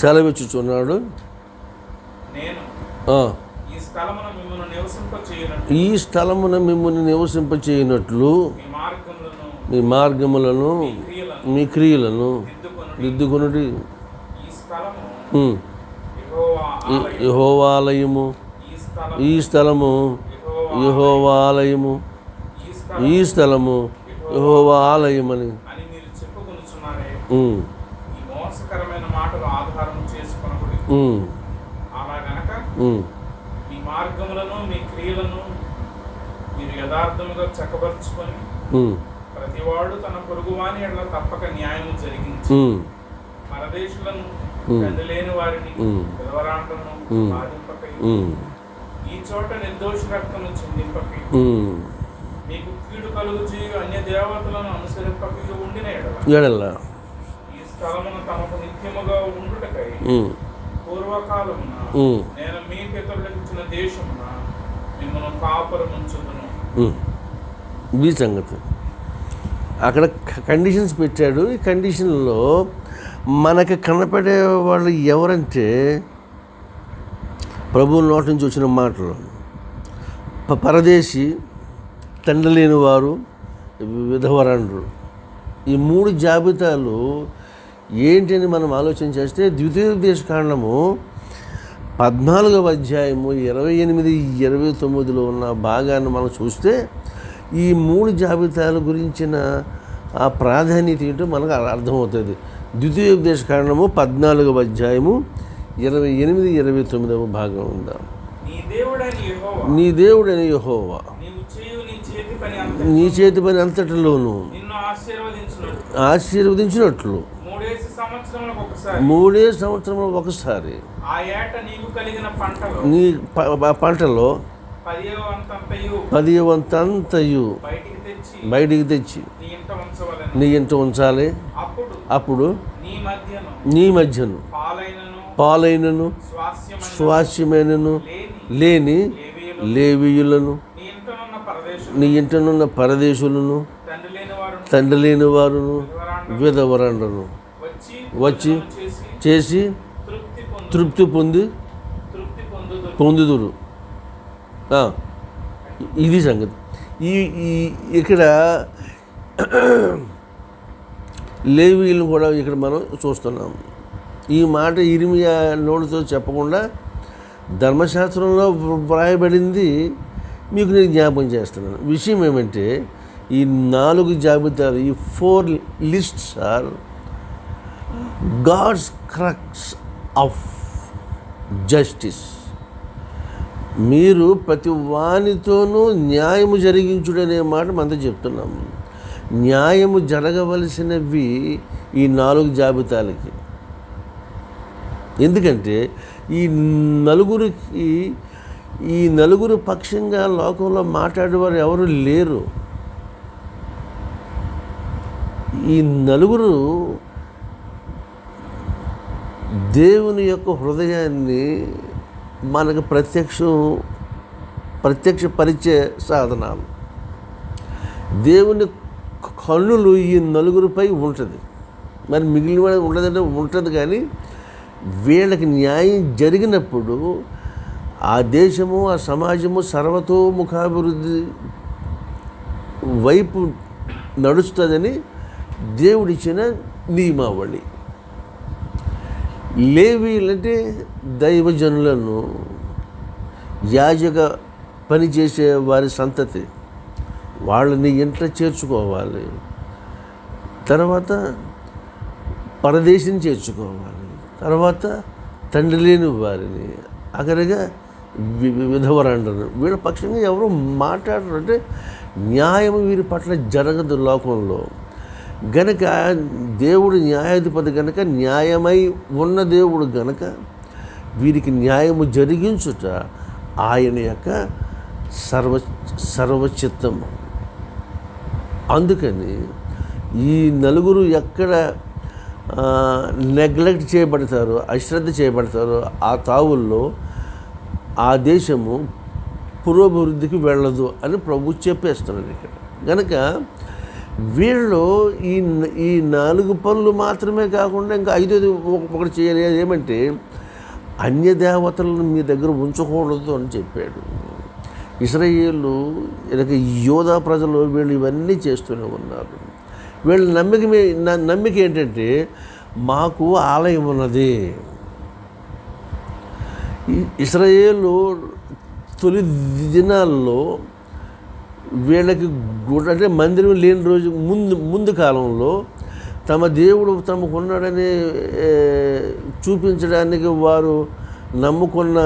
సెలవిచ్చుచున్నాడు. ఈ స్థలమున మిమ్మల్ని నివసింపచేయనట్లు మీ మార్గములను మీ క్రియలను దిద్దుకొనుడి. యెహోవాలయము, ఈ స్థలము యెహోవాలయము, ఈ స్థలము యెహోవాలయమని మార్గములను మీ క్రియలను మీరు యథార్థముగా చక్కబరుచుకొని ప్రతివాడు తన పొరుగువాని ఎడల తప్పక న్యాయము జరిగించి పరదేశులను లేని వారిని విధవరాండ్రను బాధింపకై ఈ చోట నిర్దోషి రక్తము చిందింపకై మీకు కీడు కలుగు చేయు అన్య దేవతలను అనుసరింపక ఉండిన ఎడల ఈ స్థలమును తమకు నిత్యముగా ఉండుటకై పూర్వకాలమున నేను మీ పితరులకు ఇచ్చిన దేశమున మిమ్మల్ని కాపురముంచుదును. ఈ సంగతి అక్కడ కండిషన్స్ పెట్టాడు. ఈ కండిషన్లో మనకు కనపడే వాళ్ళు ఎవరంటే ప్రభువు నోటి నుంచి వచ్చిన మాటలు, పరదేశి, తండ్రి లేని వారు, విధవరాండ్రు. ఈ 3 జాబితాలు ఏంటని మనం ఆలోచన చేస్తే ద్వితీయోపదేశకాండము 14వ అధ్యాయము 28, 29లో ఉన్న భాగాన్ని మనం చూస్తే ఈ 3 జాబితాల గురించిన ఆ ప్రాధాన్యత ఏంటో మనకు అర్థమవుతుంది. ద్వితీయోపదేశకాండము 14వ అధ్యాయము 28, 29వ భాగం ఉందా. నీ దేవుడైన యెహోవా నీ చేతి పని అంతటిలోనూ ఆశీర్వదించినట్లు 3 సంవత్సరములకు ఒకసారి నీ పంటలో 10వ వంతంతయు బయటికి తెచ్చి నీ ఇంట ఉంచాలి. అప్పుడు నీ మధ్యను పాలైనను స్వాస్యమైనను లేని లేవీయులను, నీ ఇంటనున్న పరదేశులను, తండ్రి లేని వారును, విధవరాండ్రను వచ్చి చేసి తృప్తి పొందుదురు. ఇది సంగతి. ఇక్కడ లేవీయులను కూడా ఇక్కడ మనం చూస్తున్నాం. ఈ మాట ఇర్మియా నోటితో చెప్పకుండా ధర్మశాస్త్రంలో వ్రాయబడింది మీకు నేను జ్ఞాపకం చేస్తున్నాను. విషయం ఏమంటే ఈ 4 జాబితాలు, ఈ 4 lists are God's crux of justice. మీరు ప్రతి వానితోనూ న్యాయము జరిగించుడనే మాట మనతో చెప్తున్నాము. న్యాయము జరగవలసినవి ఈ 4 జాబితాలకి. ఎందుకంటే ఈ నలుగురు పక్షంగా లోకంలో మాట్లాడేవారు ఎవరు లేరు. ఈ నలుగురు దేవుని యొక్క హృదయాన్ని మనకు ప్రత్యక్షపరిచే సాధనాలు. దేవుని కన్నులు ఈ నలుగురిపై ఉంటుంది. మరి మిగిలిన వాడు ఉండదంటే ఉంటుంది, కానీ వీళ్ళకి న్యాయం జరిగినప్పుడు ఆ దేశము, ఆ సమాజము సర్వతోముఖాభివృద్ధి వైపు నడుస్తుందని దేవుడిచ్చిన నియమావళి. లేవీలంటే దైవజనులను, యాజక పనిచేసే వారి సంతతి, వాళ్ళని ఇంట్లో చేర్చుకోవాలి. తర్వాత పరదేశం చేర్చుకోవాలి. తర్వాత తండ్రి లేని వారిని, అగరగా విధవరాండ్రను, వీళ్ళ పక్షంగా ఎవరు మాట్లాడరు. అంటే న్యాయం వీరి పట్ల జరగదు లోకంలో. గనక దేవుడు న్యాయాధిపతి గనక, న్యాయమై ఉన్న దేవుడు గనక వీరికి న్యాయము జరిగించుట ఆయన యొక్క సర్వచిత్తము. అందుకని ఈ నలుగురు ఎక్కడ నెగ్లెక్ట్ చేయబడతారో, అశ్రద్ధ చేయబడతారో ఆ తావుల్లో ఆ దేశము పురోభివృద్ధికి వెళ్ళదు అని ప్రభు చెప్పేస్తున్నాడు ఇక్కడ. కనుక వీళ్ళు ఈ 4 పనులు మాత్రమే కాకుండా ఇంకా 5ది ఒకటి చేయాలి. ఏమంటే అన్య దేవతలను మీ దగ్గర ఉంచకూడదు అని చెప్పాడు. ఇశ్రాయేలు యోధా ప్రజలు వీళ్ళు ఇవన్నీ చేస్తూనే ఉన్నారు. వీళ్ళ నమ్మిక ఏంటంటే మాకు ఆలయం ఉన్నది. ఇశ్రాయేలు తొలి దినాల్లో వీళ్ళకి అంటే మందిరం లేని రోజు ముందు కాలంలో తమ దేవుడు తమకున్నాడని చూపించడానికి వారు నమ్ముకున్న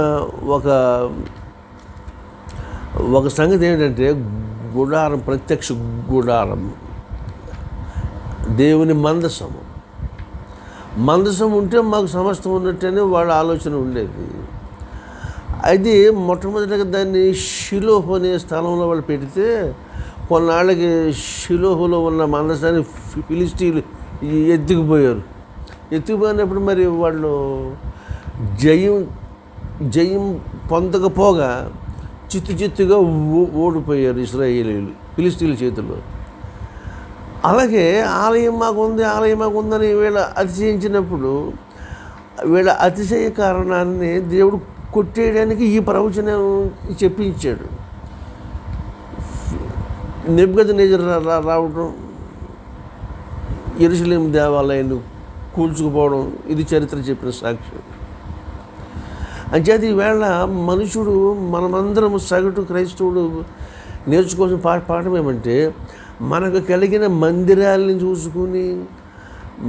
ఒక సంగతి ఏంటంటే గుడారం, ప్రత్యక్ష గుడారం, దేవుని మందసం ఉంటే మాకు సమస్తం ఉన్నట్టనే వాళ్ళ ఆలోచన ఉండేది. అది మొట్టమొదటిగా దాన్ని షిలోహు అనే స్థలంలో వాళ్ళు పెడితే కొన్నాళ్ళకి షిలోహులో ఉన్న మందసాన్ని ఫిలిస్టీలు ఎత్తుకుపోయినప్పుడు మరి వాళ్ళు జయం పొందకపోగా చిత్తుగా ఓడిపోయారు ఇశ్రాయేలీయులు ఫిలిస్టీల చేతుల్లో. అలాగే ఆలయం మాకుందని వీళ్ళ అతిశయించినప్పుడు వీళ్ళ అతిశయ కారణాన్ని దేవుడు కొట్టేయడానికి ఈ ప్రవచనం చెప్పించాడు. నెబుకద్నెజరు రావడం, యెరూషలేము దేవాలయాన్ని కూల్చుకుపోవడం, ఇది చరిత్ర చెప్పిన సాక్ష్యం. అంచేది ఈవేళ మనుషుడు, మనమందరం సగటు క్రైస్తవుడు నేర్చుకోవాల్సిన పాఠం ఏమంటే మనకు కలిగిన మందిరాలని చూసుకుని,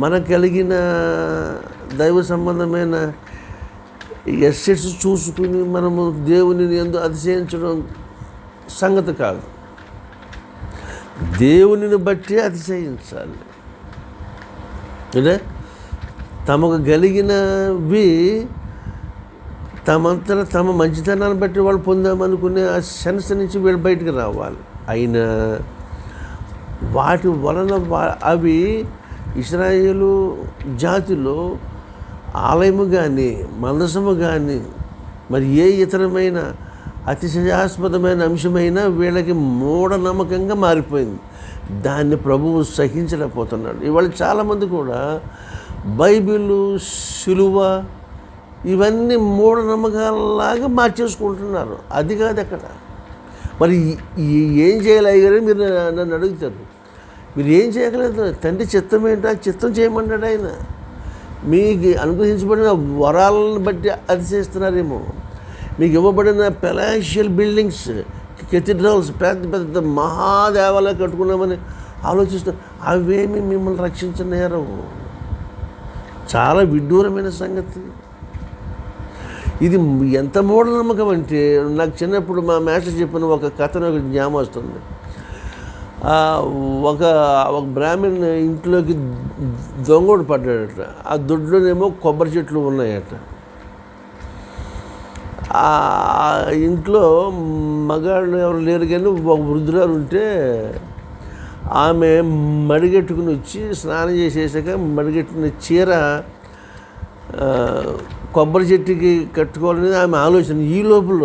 మనకు కలిగిన దైవ సంబంధమైన ఎస్సెట్స్ చూసుకుని మనము దేవుని యందు అతిశయించడం సంగతి కాదు. దేవునిని బట్టి అతిశయించాలి. అంటే తమకు కలిగినవి తమంతట తమ మంచితనాన్ని బట్టి వాళ్ళు పొందామనుకునే ఆ సెన్స్ నుంచి వీళ్ళు బయటకు రావాలి. అయినా వాటి వలన అవి ఇశ్రాయేలు జాతిలో ఆలయము కానీ, మందసము కానీ, మరి ఏ ఇతరమైన అతిశయాస్పదమైన అంశమైనా వీళ్ళకి మూఢనమ్మకంగా మారిపోయింది. దాన్ని ప్రభువు సహించలేకపోతున్నాడు. ఇవాళ చాలామంది కూడా బైబిలు, సిలువ ఇవన్నీ మూఢనమ్మకాలలాగా మార్చేసుకుంటున్నారు. అది కాదు అక్కడ. మరి ఏం చేయాలి అయ్యారు మీరు నన్ను అడుగుతారు. మీరు ఏం చేయగలరు? తండ్రి చిత్తం ఏంటో ఆ చిత్తం చేయమన్నాడు ఆయన. మీకు అనుగ్రహించబడిన వరాలను బట్టి అతిశయిస్తున్నారేమో. మీకు ఇవ్వబడిన పెలాషియల్ బిల్డింగ్స్, కెథీడ్రల్స్, పెద్ద పెద్ద మహాదేవాలయాలు కట్టుకున్నామని ఆలోచిస్తారు. అవేమి మిమ్మల్ని రక్షించనేరవు. చాలా విడ్డూరమైన సంగతి ఇది. ఎంత మూఢనమ్మకం అంటే నాకు చిన్నప్పుడు మా మాస్టర్ చెప్పిన ఒక కథను ఒక జ్ఞాపకం వస్తుంది. ఒక బ్రాహ్మణ్ ఇంట్లోకి దొంగోడు పడ్డాడట. ఆ దొడ్లోనేమో కొబ్బరి చెట్లు ఉన్నాయట. ఆ ఇంట్లో మగాళ్ళు ఎవరు లేరు, కానీ ఒక వృద్ధురాలు ఉంటే ఆమె మడిగట్టుకుని వచ్చి స్నానం చేసేసాక మడిగట్టుకున్న చీర కొబ్బరి చెట్టుకి కట్టుకోవాలనేది ఆమె ఆలోచన. ఈ లోపల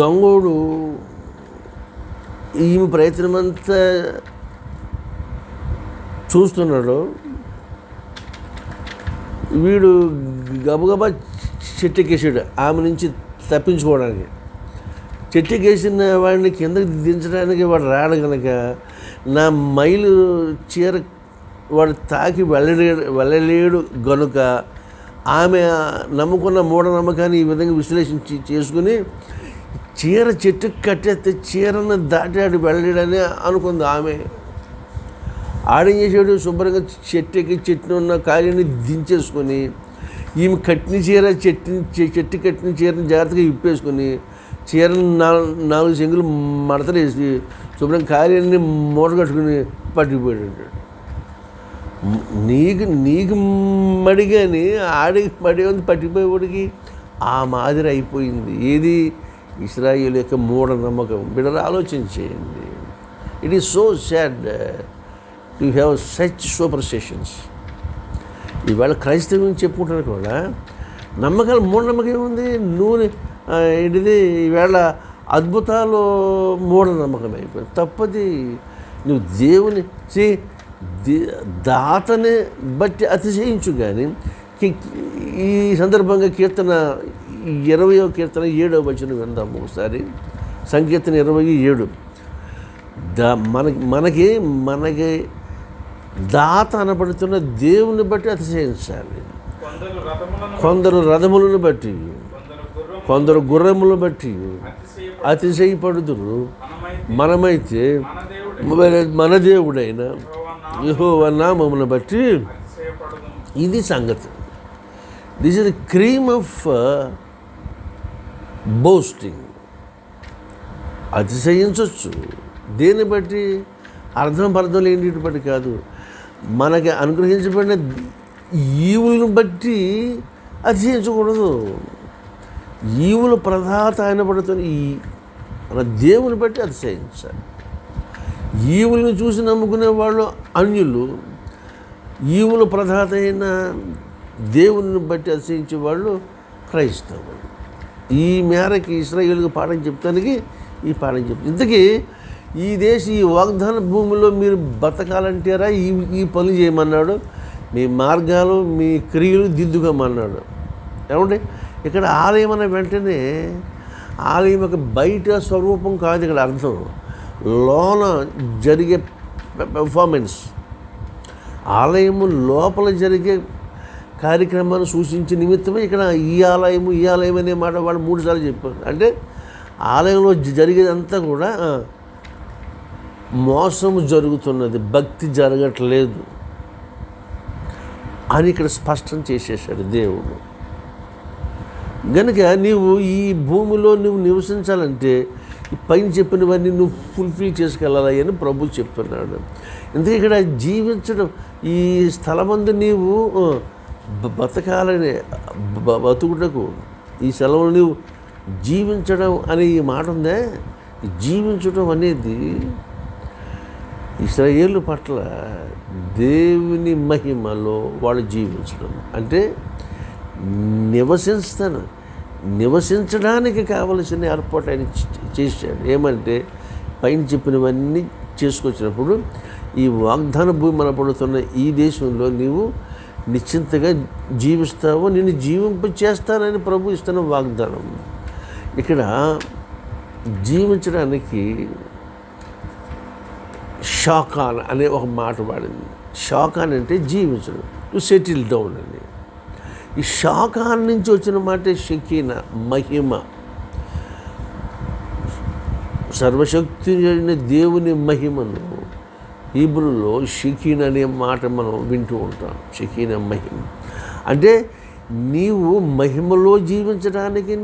దొంగోడు ఈమె ప్రయత్నం అంతా చూస్తున్నాడు. వీడు గబగబా చెట్టెక్కేసాడు ఆమె నుంచి తప్పించుకోవడానికి. చెట్టెక్కేసిన వాడిని కిందకి దించడానికి వాడు రాడు కనుక నా మైలు చీర వాడు తాకి వెళ్ళలేడు గనుక ఆమె నమ్ముకున్న మూఢనమ్మకాన్ని ఈ విధంగా విశ్లేషించి చేసుకుని చీర చెట్టుకు కట్టేస్తే చీరను దాటాడు వెళ్ళాడని అనుకుంది ఆమె. ఆడేం చేసాడు, శుభ్రంగా చెట్టును ఉన్న కాయని దించేసుకొని ఈమె కట్టిన చీర చెట్టు కట్టిన చీరని జాగ్రత్తగా ఇప్పేసుకొని చీరను 4 చెంగులు మడతలేసి శుభ్రం కార్యాన్ని మూట కట్టుకుని పట్టుకుపోయాడు. నీకు మడి కానీ ఆడికి మడి ఉంది పట్టిపోయేవాడికి ఆ మాదిరి అయిపోయింది. ఏది ఇశ్రాయేలు యొక్క మూఢనమ్మకం. బిడ్డలు ఆలోచన చేయండి. It is so sad to have such superstitions. ఈవేళ క్రైస్తవం చెప్పుకుంటారు కూడా నమ్మకాలు మూఢనమ్మకం ఏముంది. నూనె ఏంటిది ఈవేళ అద్భుతాలు మూఢనమ్మకం అయిపోయింది. తప్పది. నువ్వు దేవుని దాతని బట్టి అతిశయించు. కానీ ఈ సందర్భంగా కీర్తన 20వ కీర్తన 7వ వచనం విందాము ఒకసారి. సంకీర్తన 27. మనకి దాత అనబడుతున్న దేవుని బట్టి అతిశయించాలి. కొందరు రథములను బట్టి, కొందరు గుర్రములను బట్టి అతిశయపడుదురు. మనమైతే మన దేవుడైన యెహోవా నామమును బట్టి ఇది సంగతి. This is the cream of boasting. అతిశయించవచ్చు. దేన్ని బట్టి? అర్థం లేనిటి బట్టి కాదు. మనకి అనుగ్రహించబడిన ఈవులను బట్టి అతిశయించకూడదు. ఈవులు ప్రదాత అయినబడుతున్న మన దేవుని బట్టి అతిశయించాలి. ఈవులను చూసి నమ్ముకునే వాళ్ళు అన్యులు. ఈవుల ప్రదాత అయిన దేవుని బట్టి అతిశయించే వాళ్ళు క్రైస్తవులు. ఈ మేరకి ఇశ్రాయేలుకు పాఠం చెప్తానికి ఈ పాఠం చెప్తాను. ఇంతకీ ఈ వాగ్దాన భూమిలో మీరు బతకాలంటారా? ఈ పనులు చేయమన్నాడు. మీ మార్గాలు మీ క్రియలు దిద్దుకోమన్నాడు. ఏమండి, ఇక్కడ ఆలయం అన్న వెంటనే ఆలయం ఒక బయట స్వరూపం కాదు ఇక్కడ అర్థం. లోన జరిగే పెర్ఫార్మెన్స్. ఆలయము లోపల జరిగే కార్యక్రమాన్ని సూచించే నిమిత్తమే ఇక్కడ ఈ ఆలయం అనే మాట వాళ్ళు 3 సార్లు చెప్పారు. అంటే ఆలయంలో జరిగేదంతా కూడా మోసము జరుగుతున్నది, భక్తి జరగట్లేదు అని ఇక్కడ స్పష్టం చేసేసాడు దేవుడు. కనుక నీవు ఈ భూమిలో నువ్వు నివసించాలంటే ఈ పైన చెప్పినవన్నీ నువ్వు ఫుల్ఫిల్ చేసుకెళ్ళాలి అని ప్రభు చెప్తున్నాడు. ఎందుకంటే ఇక్కడ జీవించడం, ఈ స్థలమందు నీవు బతకాలని బతుకుటకు ఈ సెలవులు నీవు జీవించడం అనే ఈ మాట ఉందే. జీవించడం అనేది ఇశ్రాయేలు పట్ల దేవుని మహిమలో వాళ్ళు జీవించడం అంటే నివసించడానికి కావలసిన ఏర్పాటు ఆయన చేశాడు. ఏమంటే పైన చెప్పినవన్నీ చేసుకొచ్చినప్పుడు ఈ వాగ్దాన భూమి మన పడుతున్న ఈ దేశంలో నీవు నిశ్చింతగా జీవిస్తావు, నిన్ను జీవింప చేస్తానని ప్రభు ఇస్తున్న వాగ్దానం. ఇక్కడ జీవించడానికి షాకాన్ అనే ఒక మాట వాడింది. షాకాన్ అంటే జీవించడం, టు సెటిల్ డౌన్ అని. ఈ షాకాన్ నుంచి వచ్చిన మాట షకీనా, మహిమ. సర్వశక్తి అయిన దేవుని మహిమను హీబ్రూలో షకీనా అనే మాట మనం వింటూ ఉంటాం. షకీనా మహిమ అంటే నీవు మహిమలో జీవించడానికి,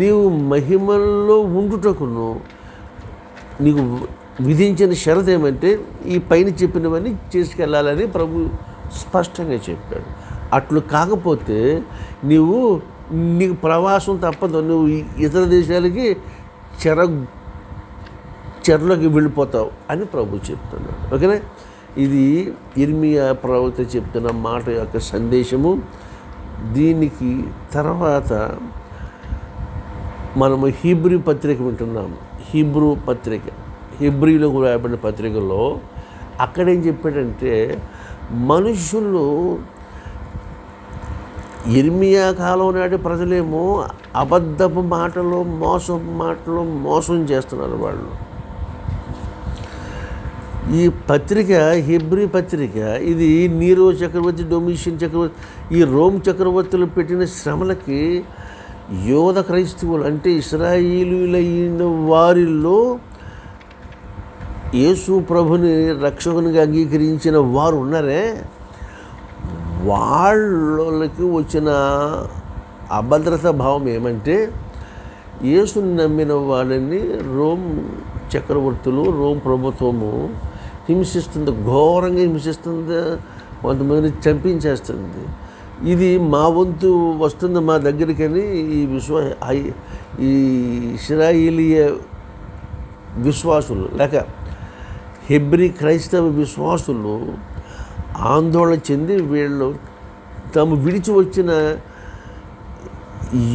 నీవు మహిమలో ఉండుటకును నీకు విధించిన షరతు ఏమంటే ఈ పైన చెప్పినవన్నీ చేసుకెళ్ళాలని ప్రభు స్పష్టంగా చెప్పాడు. అట్లు కాకపోతే నీకు ప్రవాసం తప్పదు. నువ్వు ఇతర దేశాలకి చెరలోకి వెళ్ళిపోతావు అని ప్రభు చెప్తున్నాడు. ఓకేనా? ఇది ఇర్మియా ప్రవక్త చెప్తున్న మాట యొక్క సందేశము. దీనికి తర్వాత మనము హీబ్రూ పత్రిక వింటున్నాము. హెబ్రీలకు రాయబడిన పత్రికలో అక్కడేం చెప్పాడంటే మనుషులు యిర్మీయా కాలం నాటి ప్రజలేమో అబద్ధపు మాటలు మోసం చేస్తున్నారు వాళ్ళు. ఈ పత్రిక హెబ్రీ పత్రిక ఇది నీరో చక్రవర్తి, డొమిషియన్ చక్రవర్తి, ఈ రోమ్ చక్రవర్తులు పెట్టిన శ్రమలకి యోధ క్రైస్తవులు అంటే ఇశ్రాయేలీయులైన వారిలో యేసు ప్రభుని రక్షకునిగా అంగీకరించిన వారు ఉన్నారే, వాళ్ళకి వచ్చిన అభద్రతా భావం ఏమంటే యేసుని నమ్మిన వాళ్ళని రోమ్ చక్రవర్తులు, రోమ్ ప్రభుత్వము హింసిస్తుంది, ఘోరంగా హింసిస్తుంది, కొంతమందిని చంపించేస్తుంది. ఇది మా వంతు వస్తుంది మా దగ్గరికని ఈ ఇశ్రాయేలీయ విశ్వాసులు లేక హెబ్రీ క్రైస్తవ విశ్వాసులు ఆందోళన చెంది వీళ్ళు తాము విడిచి వచ్చిన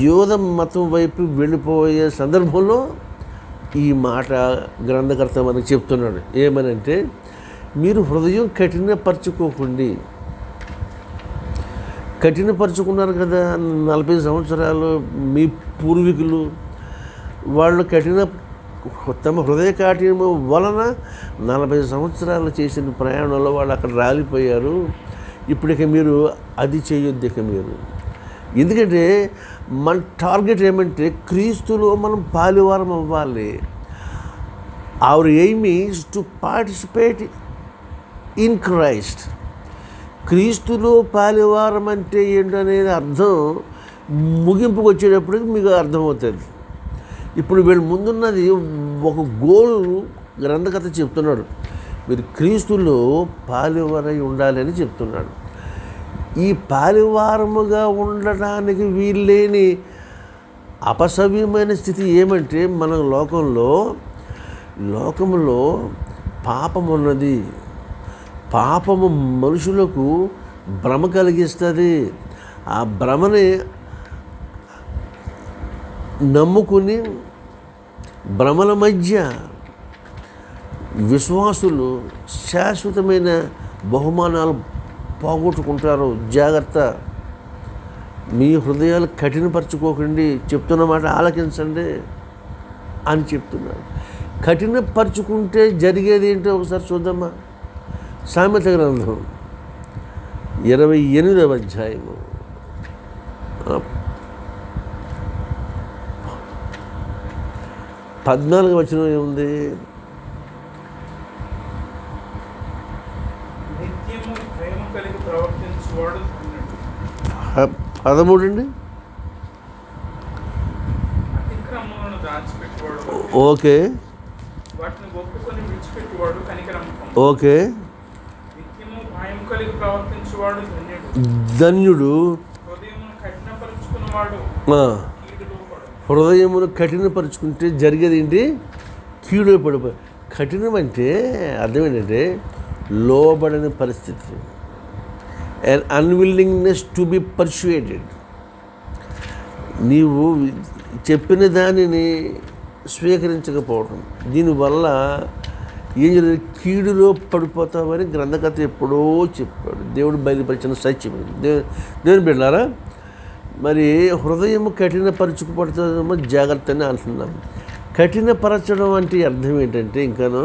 యోధ మతం వైపు వెళ్ళిపోయే సందర్భంలో ఈ మాట గ్రంథకర్త మనకు చెప్తున్నాడు. ఏమనంటే మీరు హృదయం కఠినపరుచుకున్నారు కదా 40 సంవత్సరాలు మీ పూర్వీకులు. వాళ్ళు తమ హృదయ కాఠిన్యం వలన 40 సంవత్సరాలు చేసిన ప్రయాణంలో వాళ్ళు అక్కడ రాలిపోయారు. ఇప్పటిక మీరు అది చేయొద్దు. ఇక మీరు ఎందుకంటే మన టార్గెట్ ఏమంటే క్రీస్తులో మనం పాలువారం అవ్వాలి. Hour aim is to participate in Christ. క్రీస్తులో పాలువారం అంటే ఏంటనేది అర్థం ముగింపుకు వచ్చేటప్పటికి మీకు అర్థమవుతుంది. ఇప్పుడు వీళ్ళు ముందున్నది ఒక గోల్ గ్రంథకథ చెప్తున్నాడు. మీరు క్రీస్తులో పాలువారై ఉండాలని చెప్తున్నాడు. ఈ పాలువారముగా ఉండటానికి వీల్లేని అపసవ్యమైన స్థితి ఏమంటే మన లోకంలో పాపం ఉన్నది. పాపము మనుషులకు భ్రమ కలిగిస్తుంది. ఆ భ్రమని నమ్ముకుని భ్రమల మధ్య విశ్వాసులు శాశ్వతమైన బహుమానాలు పోగొట్టుకుంటారు. జాగ్రత్త, మీ హృదయాలు కఠినపరచుకోకండి, చెప్తున్న మాట ఆలకించండి అని చెప్తున్నారు. కఠినపరుచుకుంటే జరిగేది ఏంటో ఒకసారి చూద్దామా. సామెత గ్రంథం 28వ అధ్యాయము 14వ వచనం ఏముంది? 13 అండి. Okay okay. ధన్యుడు హృదయమును కఠినపరుచుకుంటే జరిగేది ఏంటి? కీడు పడిపోయి. కఠినం అంటే అర్థం ఏంటంటే లోబడని పరిస్థితి. And unwillingness to be persuaded. నీవు చెప్పిన దానిని స్వీకరించకపోవడం, దీనివల్ల ఏం జరిగింది? కీడులో పడిపోతామని గ్రంథకథ ఎప్పుడో చెప్పాడు. దేవుడు బయలుపరిచిన సత్యం. దేవుని బిడ్డలారా, మరి హృదయం కఠినపరచుకుపడుతుందేమో జాగ్రత్త అని అంటున్నాం. కఠినపరచడం అంటే అర్థం ఏంటంటే ఇంకాను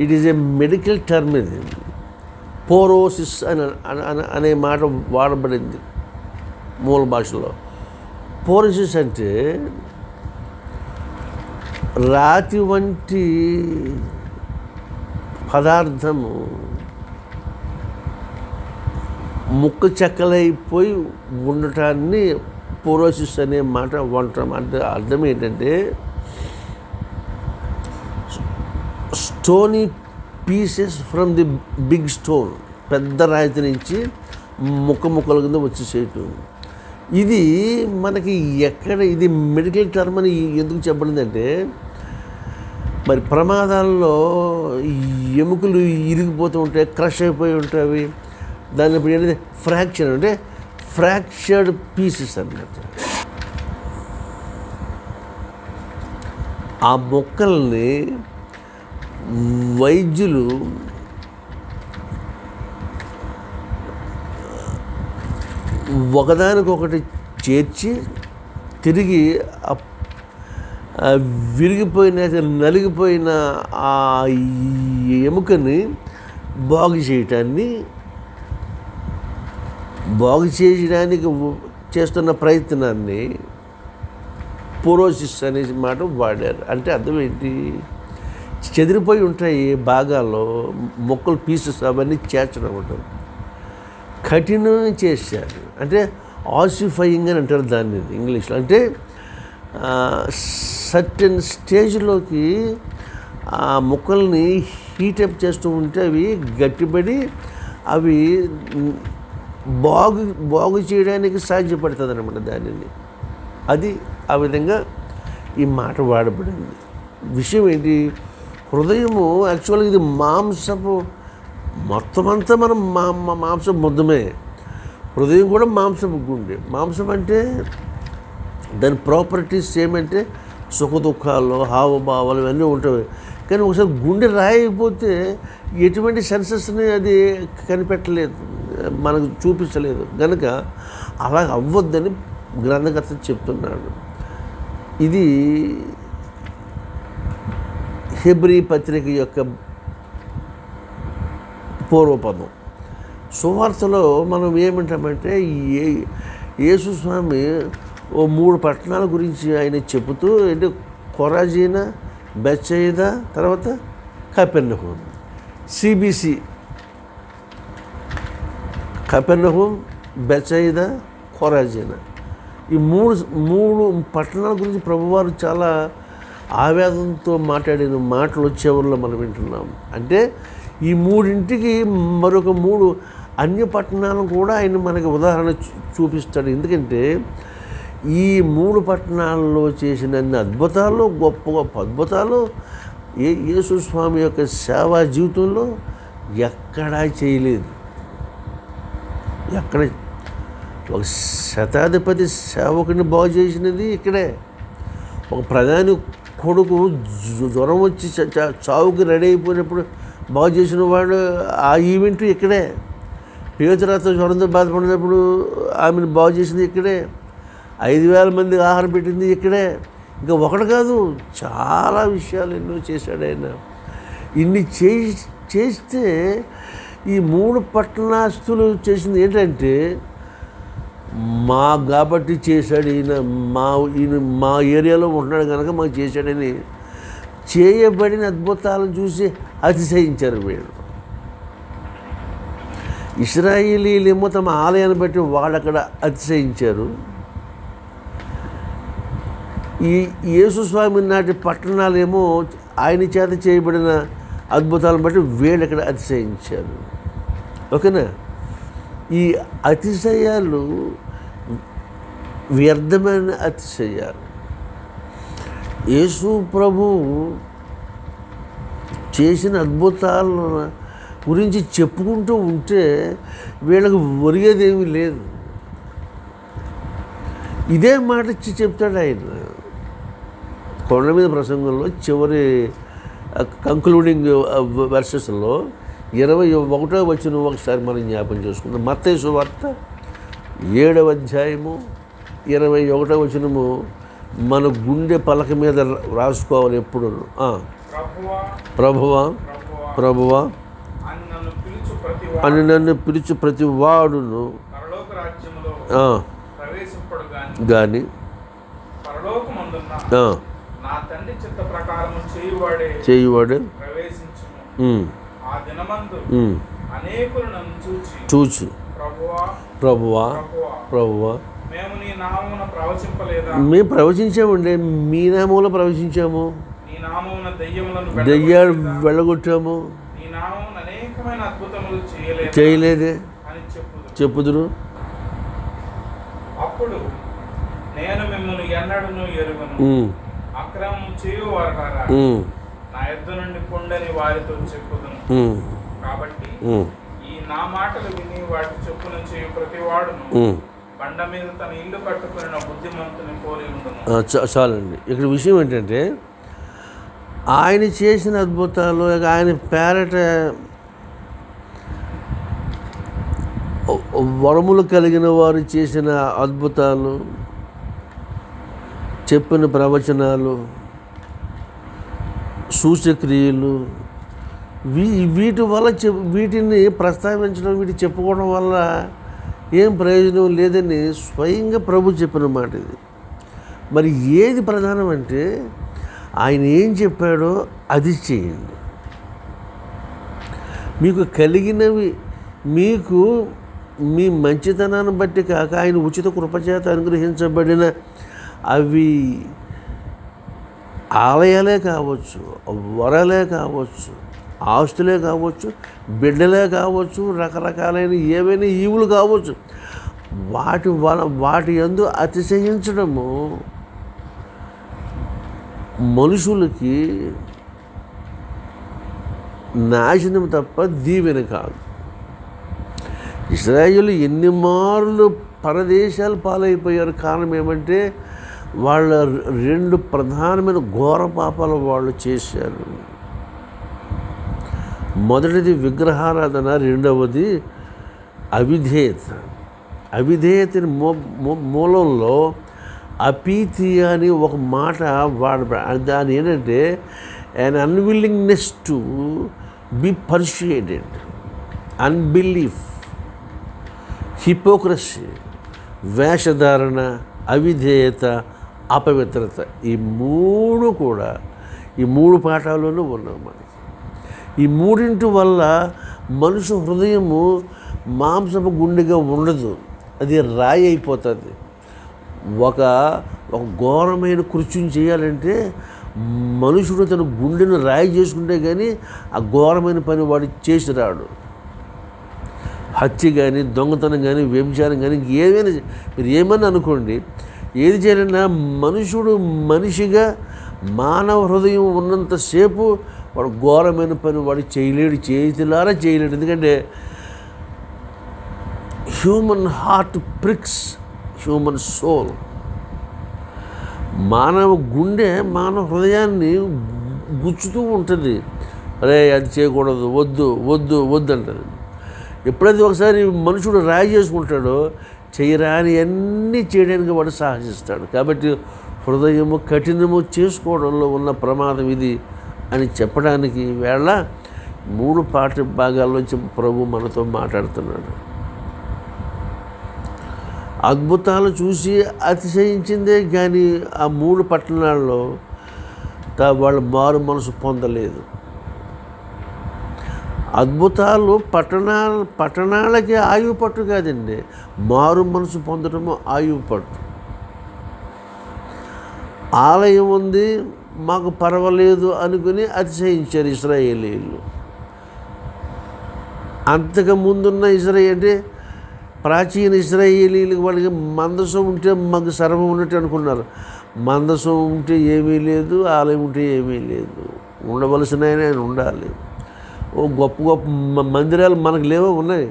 it is a medical term. ఇది పోరోసిస్ అనే మాట వాడబడింది మూల భాషలో. పోరోసిస్ అంటే రాతి వంటి పదార్థము ముక్క చెక్కలైపోయి ఉండటాన్ని పోరోసిస్ అనే మాట వంటాం. అంటే అర్థం ఏంటంటే stony pieces from the big stone, పెద్ద రాయితీ నుంచి ముక్కల కింద వచ్చేసేయటం. ఇది మనకి ఇది మెడికల్ టర్మ్ అని ఎందుకు చెప్పబడిందంటే మరి ప్రమాదాల్లో ఎముకలు ఇరిగిపోతూ ఉంటాయి, క్రష్ అయిపోయి ఉంటాయి. దాని ఇప్పుడు ఏంటంటే ఫ్రాక్చర్ అంటే ఫ్రాక్చర్డ్ పీసెస్ అన్నమాట. ఆ మొక్కల్ని వైద్యులు ఒకదానికొకటి చేర్చి తిరిగి ఆ విరిగిపోయిన నలిగిపోయిన ఆ ఎముకని బాగు చేయడానికి చేస్తున్న ప్రయత్నాన్ని పోరోసిస్ అనే మాట వాడారు. అంటే అర్థం ఏంటి? చెదిరిపోయి ఉంటాయి భాగాల్లో మొక్కలు పీసెస్ అవన్నీ చేర్చడం ఉంటుంది. కఠినం చేశారు. అంటే ఆసిఫైయింగ్ అని అంటారు దాన్ని ఇంగ్లీష్లో. అంటే సర్టెన్ స్టేజ్లోకి ఆ మొక్కల్ని హీటప్ చేస్తూ ఉంటే అవి గట్టిపడి అవి బాగు చేయడానికి సాధ్యపడుతుంది అన్నమాట దానిని. అది ఆ విధంగా ఈ మాట వాడబడింది. విషయం ఏంటి? హృదయము యాక్చువల్గా ఇది మాంసపు మొత్తం అంతా మనం మాంసపు ముద్దమే. హృదయం కూడా మాంసపు గుండె. మాంసం అంటే దాని ప్రాపర్టీస్ ఏమంటే సుఖ దుఃఖాలు, హావభావాలు ఇవన్నీ ఉంటాయి. కానీ ఒకసారి గుండె రాయకపోతే ఎటువంటి సెన్సెస్ని అది కనిపెట్టలేదు, మనకు చూపించలేదు. కనుక అలా అవ్వద్దని గ్రంథకర్త చెప్తున్నాడు. ఇది హెబ్రీ పత్రిక యొక్క పూర్వపదం. సువార్తలో మనం ఏమంటామంటే యేసు స్వామి ఓ 3 పట్టణాల గురించి ఆయన చెబుతూ, అంటే కొరాజీనా, బెత్సయిదా, తర్వాత కపెర్నహూమ్. సిబిసి కపెర్నహూమ్, బెత్సయిదా, కొరాజీనా, ఈ మూడు పట్టణాల గురించి ప్రభువారు చాలా ఆవేదనతో మాట్లాడిన మాటలు చివరిలో మనం వింటున్నాం. అంటే ఈ 3 మరొక 3 అన్య పట్టణాలను కూడా ఆయన మనకి ఉదాహరణ చూపిస్తాడు. ఎందుకంటే ఈ 3 పట్టణాల్లో చేసిన అన్ని అద్భుతాలు, గొప్ప గొప్ప అద్భుతాలు యేసు స్వామి యొక్క సేవా జీవితంలో ఎక్కడా చేయలేదు. ఎక్కడ ఒక శతాధిపతి సేవకుని బాగు చేసినది ఇక్కడే. ఒక ప్రధాని కొడుకు జ్వరం వచ్చి చావుకి రెడీ అయిపోయినప్పుడు బాగు చేసిన వాడు ఆ ఈవెంట్ ఇక్కడే. పేతురుతో జ్వరంతో బాధపడినప్పుడు ఆమెను బాగు చేసింది ఇక్కడే. 5,000 మందికి ఆహారం పెట్టింది ఇక్కడే. ఇంకా ఒకటి కాదు, చాలా విషయాలు ఎన్నో చేశాడు ఆయన. ఇన్ని చేస్తే ఈ 3 పట్టణస్తులు చేసింది ఏంటంటే కాబట్టి చేశాడు ఈయన మా ఏరియాలో ఉంటున్నాడు కనుక మాకు చేశాడని చేయబడిన అద్భుతాలను చూసి అతిశయించారు వీళ్ళు. ఇశ్రాయేలీలేమో తమ ఆలయాన్ని బట్టి వాళ్ళక్కడ అతిశయించారు. ఈ యేసుస్వామి నాటి పట్టణాలేమో ఆయన చేత చేయబడిన అద్భుతాలను బట్టి వీళ్ళు ఇక్కడ అతిశయించారు. ఓకేనా? ఈ అతిశయాలు వ్యర్థమైన అతిశయాలు. యేసు ప్రభు చేసిన అద్భుతాల గురించి చెప్పుకుంటూ ఉంటే వీళ్ళకి ఒరిగేదేమీ లేదు. ఇదే మాట చెప్తాడు ఆయన కొండ మీద ప్రసంగంలో చివరి కంక్లూడింగ్ వెర్సెస్లో 21వ వచనం ఒకసారి మనం జ్ఞాపకం చేసుకుంటాం. మత్తయి సువార్త 7వ అధ్యాయము 21వ వచనము మన గుండె పలక మీద రాసుకోవాలి ఎప్పుడు. ప్రభువా ప్రభువా అని నన్ను పిలుచు ప్రతి వాడును కానీ చేయువాడే చూచి ప్రభువా ప్రభువా మేము ప్రవచించామండి, మీ నామంలో ప్రవచించాము, దెయ్యాలు వెళ్ళగొట్టాము, చేయలేదే చెప్పుదురు. అప్పుడు నేను మిమ్మల్ని ఎన్నడూ ఎరుగను, అక్రమం చేయువారులారా నా యొద్ద నుండి పొండని వారితో చెప్పుదును. కాబట్టి ఈ నా మాటలు విని వాటి చొప్పున చేయు ప్రతివాడును బండ మీద తన ఇల్లు కట్టుకుని బుద్ధిమంతుని పోలి ఉండును. చాలండి. ఇక్కడ విషయం ఏంటంటే ఆయన చేసిన అద్భుతాలు, ఆయన పేరట వరములు కలిగిన వారు చేసిన అద్భుతాలు, చెప్పిన ప్రవచనాలు, సూచక్రియలు, వీటి వల్ల వీటిని ప్రస్తావించడం, వీటి చెప్పుకోవడం వల్ల ఏం ప్రయోజనం లేదని స్వయంగా ప్రభు చెప్పిన మాట ఇది. మరి ఏది ప్రధానం అంటే ఆయన ఏం చెప్పాడో అది చేయండి. మీకు కలిగినవి మీకు మీ మంచితనాన్ని బట్టి కాక ఆయన ఉచిత కృపచేత అనుగ్రహించబడిన అవి ఆలయాలే కావచ్చు, వరాలే కావచ్చు, ఆస్తులే కావచ్చు, బిడ్డలే కావచ్చు, రకరకాలైన ఏవైనా ఈవులు కావచ్చు, వాటి యందు అతిశయించడము మనుషులకి నాశనం తప్ప దీవెన కాదు. ఇశ్రాయేలు ఎన్ని మార్లు పరదేశాలు పాలైపోయారు. కారణం ఏమంటే వాళ్ళ 2 ప్రధానమైన ఘోర పాపాలు వాళ్ళు చేశారు. మొదటిది విగ్రహారాధన, రెండవది అవిధేయత. అవిధేయతని మూలంలో అపీతి అని ఒక మాట దాని ఏంటంటే an unwillingness to be persuaded, unbelief, hypocrisy, వేషధారణ, అవిధేయత, అపవిత్రత. ఈ 3 కూడా ఈ 3 పాఠాల్లోనూ ఉన్నాయి మనకి. ఈ 3 వల్ల మనుషు హృదయము మాంసపు గుండెగా ఉండదు, అది రాయి అయిపోతుంది. ఒక ఘోరమైన కృత్యం చేయాలంటే మనుషుడు తన గుండెను రాయి చేసుకుంటే కానీ ఆ ఘోరమైన పని వాడు చేసి రాడు. హత్య కానీ, దొంగతనం కానీ, వ్యభిచారం కానీ, ఏదైనా మీరు ఏమన్నా అనుకోండి, ఏది చేయాలన్నా మనుషుడు మనిషిగా మానవ హృదయం ఉన్నంతసేపు వాడు ఘోరమైన పని వాడు చేయలేడు, చేతిలారా చేయలేడు. ఎందుకంటే human heart pricks human soul. మానవ గుండె మానవ హృదయాన్ని గుచ్చుతూ ఉంటుంది. అరే అది చేయకూడదు, వద్దు వద్దు వద్దు అంటారు. ఎప్పుడైతే ఒకసారి మనుషుడు రాయి చేసుకుంటాడో చేయరాని అన్నీ చేయడానికి వాడు సాహసిస్తాడు. కాబట్టి హృదయము కఠినము చేసుకోవడంలో ఉన్న ప్రమాదం ఇది అని చెప్పడానికి వేళ 3 పాఠ భాగాల్లోంచి ప్రభు మనతో మాట్లాడుతున్నాడు. అద్భుతాలు చూసి అతిశయించిందే కానీ ఆ 3 పట్టణాల్లో వాళ్ళు మారు మనసు పొందలేదు. అద్భుతాలు పట్టణాలకి ఆయువు పట్టు కాదండి, మారు మనసు పొందడము ఆయువు పట్టు. ఆలయం ఉంది, మాకు పర్వాలేదు అనుకుని అతిశయించారు ఇశ్రాయేలీయులు. అంతకు ముందున్న అంటే ప్రాచీన ఇశ్రాయేలీలకు వాళ్ళకి మందసం ఉంటే మాకు సర్వం ఉన్నట్టు అనుకున్నారు. మందసం ఉంటే ఏమీ లేదు, ఆలయం ఉంటే ఏమీ లేదు. ఉండవలసిన ఆయన ఉండాలి. ఓ గొప్ప గొప్ప మందిరాలు మనకు లేవో ఉన్నాయి.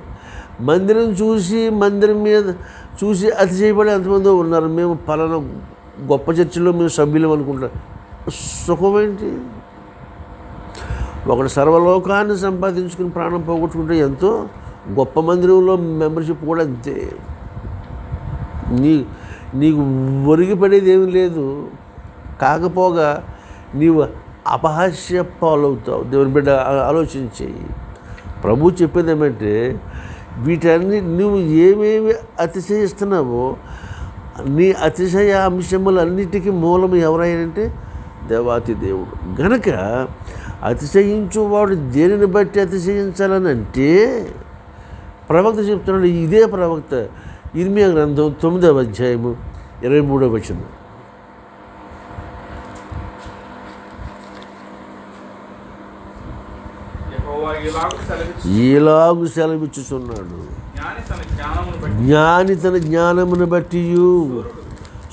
మందిరం మీద చూసి అతిశయపడి ఎంతమందో ఉన్నారు. మేము పలానా గొప్ప చర్చిలో మేము సభ్యులం అనుకుంటాం. సుఖమేంటి? ఒకడు సర్వలోకాన్ని సంపాదించుకుని ప్రాణం పోగొట్టుకుంటే ఎంతో, గొప్ప మందిరంలో మెంబర్షిప్ కూడా అంతే. నీకు ఒరిగిపడేది ఏమీ లేదు. కాకపోగా నీవు అపహాస్య పాలవుతావు. దేవుని బిడ్డ ఆలోచించేయి. ప్రభు చెప్పేది ఏమంటే వీటన్ని నువ్వు ఏమేమి అతిశయిస్తున్నావో నీ అతిశయ అంశములన్నిటికీ మూలం ఎవరైనంటే దేవాతి దేవుడు. గనక అతిశయించువాడు దేనిని బట్టి అతిశయించాలని అంటే ప్రవక్త చెప్తున్నాడు. ఇదే ప్రవక్త ఇర్మియా గ్రంథం 9వ అధ్యాయము 23వ వచనం. ఇలాగు సెలవిచ్చుచున్నాడు, జ్ఞాని తన జ్ఞానమును బట్టి,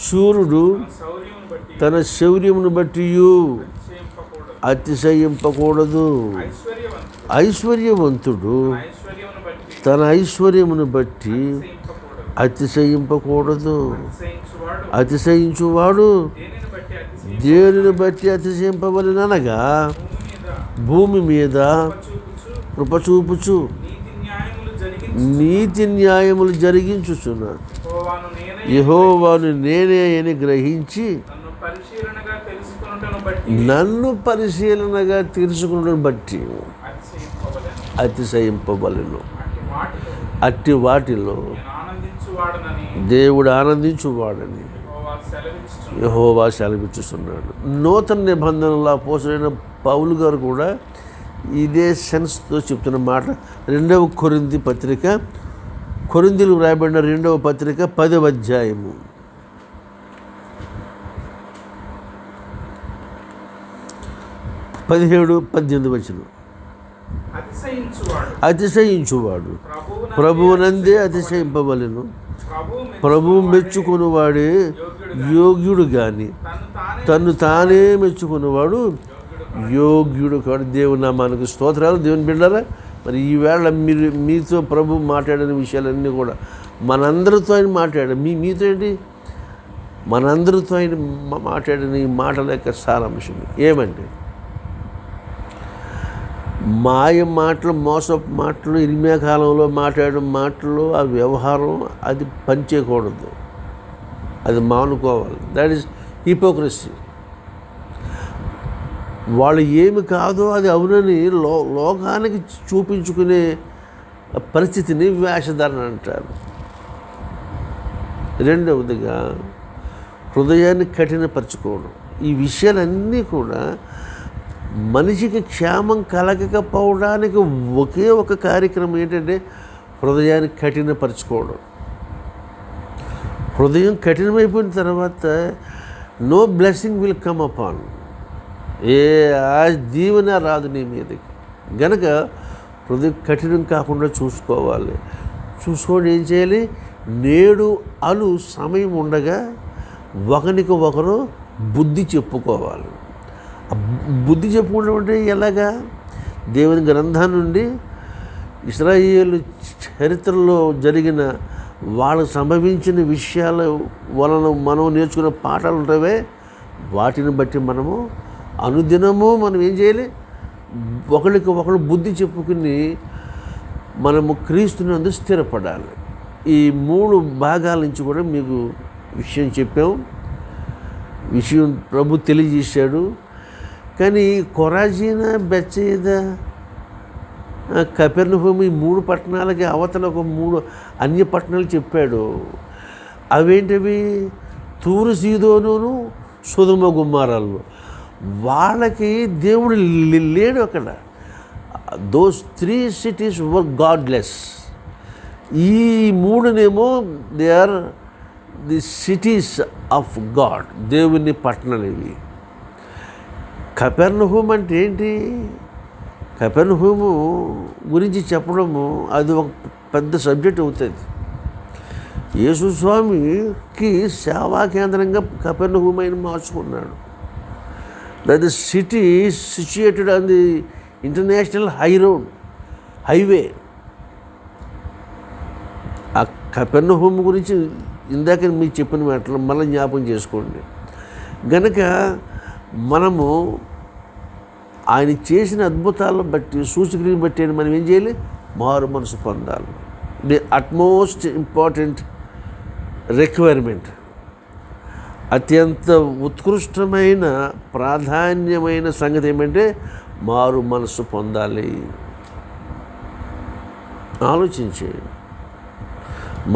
శూరుడు తన శౌర్యమును బట్టి అతిశయింపకూడదు. ఐశ్వర్యవంతుడు తన ఐశ్వర్యమును బట్టి అతిశయింపకూడదు. అతిశయించువాడు దేవుని బట్టి అతిశయింపవలెననగా భూమి మీద భూమి మీద కృప చూపుచు కృప చూపుచు నీతి న్యాయములు జరిగించుచున్నాడు. యెహోవాను నేనే అని గ్రహించి నన్ను పరిశీలనగా తెలుసుకున్నను బట్టి అతిశయింపవలెను. అట్టి వాటిలో దేవుడు ఆనందించువాడని యెహోవా సెలవిచ్చుచున్నాడు. నూతన నిబంధనల అపోస్తలుడైన పౌలు గారు కూడా ఇదే సెన్స్తో చెప్తున్న మాట. 2వ కొరింథీ పత్రిక, కొరింథీలకు రాయబడిన 2వ పత్రిక 10వ అధ్యాయము 17-18 వచనం. అతిశయించువాడు ప్రభువునందే అతిశయింపవలెను. ప్రభువు మెచ్చుకునివాడే యోగ్యుడు గాని తన్ను తానే మెచ్చుకున్నవాడు యోగ్యుడు కాడు. దేవుని నామానికి స్తోత్రాలు. దేవుని బిడ్డలారా, మరి ఈవేళ మీతో ప్రభు మాట్లాడిన విషయాలన్నీ కూడా మనందరితో ఆయన మాట్లాడారు. మీతో ఏంటి? మనందరితో ఆయన మాట్లాడిన ఈ మాటల యొక్క సారాంశం ఏమంటే, మాయ మాటలు, మోసపు మాటలు, ఇరిమియా కాలంలో మాట్లాడిన మాటలు, ఆ వ్యవహారం అది పనిచేయకూడదు, అది మానుకోవాలి. That is hypocrisy. వాళ్ళు ఏమి కాదో అది అవునని లోకానికి చూపించుకునే పరిస్థితిని వేషధారణ అంటారు. రెండవదిగా హృదయాన్ని కఠినపరచుకోవడం. ఈ విషయాలన్నీ కూడా మనిషికి క్షేమం కలగకపోవడానికి ఒకే ఒక కార్యక్రమం ఏంటంటే హృదయాన్ని కఠినపరచుకోవడం. హృదయం కఠినమైపోయిన తర్వాత no blessing will come upon. ఏ దీవెన రాదు నీ మీదకి. గనక హృదయం కఠినం కాకుండా చూసుకోవాలి. చూసుకోండి, ఏం చేయాలి? నేడు అను సమయం ఉండగా ఒకరికి ఒకరు బుద్ధి చెప్పుకోవాలి. బుద్ధి చెప్పుకోవడం అంటే ఎలాగా? దేవుని గ్రంథం నుండి ఇశ్రాయేలు చరిత్రలో జరిగిన వాళ్ళకు సంభవించిన విషయాల వలన మనం నేర్చుకున్న పాఠాలు ఉంటావే, వాటిని బట్టి మనము అనుదినము మనం ఏం చేయాలి? ఒకరికి ఒకరు బుద్ధి చెప్పుకుని మనము క్రీస్తునందు స్థిరపడాలి. ఈ 3 భాగాల నుంచి కూడా మీకు విషయం చెప్పాం. విషయం ప్రభు తెలియజేశాడు. కానీ కొరాజీనా, బెత్సయిదా, కపెర్నహూము ఈ 3 పట్టణాలకి అవతల ఒక 3 అన్య పట్టణాలు చెప్పాడు. అవేంటివి? తూరు, సీదోనును, సొదొమ, గుమ్మారాలు. వాళ్ళకి దేవుడు లేడు అక్కడ. Those 3 cities were godless. ఈ 3నేమో they are the cities of God, దేవుని పట్టణాలు ఇవి. కపెర్నహూము అంటే ఏంటి? కపెర్నహూము గురించి చెప్పడము అది ఒక పెద్ద సబ్జెక్ట్ అవుతుంది. యేసు స్వామికి సేవా కేంద్రంగా కపెర్నహూము ఆయన మార్చుకున్నాడు. That is city situated on the international highway. ఆ కపెర్నహూము గురించి ఇందాక మీకు చెప్పిన మాటలు మళ్ళీ జ్ఞాపకం చేసుకోండి. గనక మనము ఆయన చేసిన అద్భుతాలను బట్టి, సూచక్రియను బట్టి మనం ఏం చేయాలి? మారు మనసు పొందాలి. ది అట్మోస్ట్ ఇంపార్టెంట్ రిక్వైర్మెంట్, అత్యంత ఉత్కృష్టమైన ప్రాధాన్యమైన సంగతి ఏమంటే మారు మనసు పొందాలి. ఆలోచించేయండి.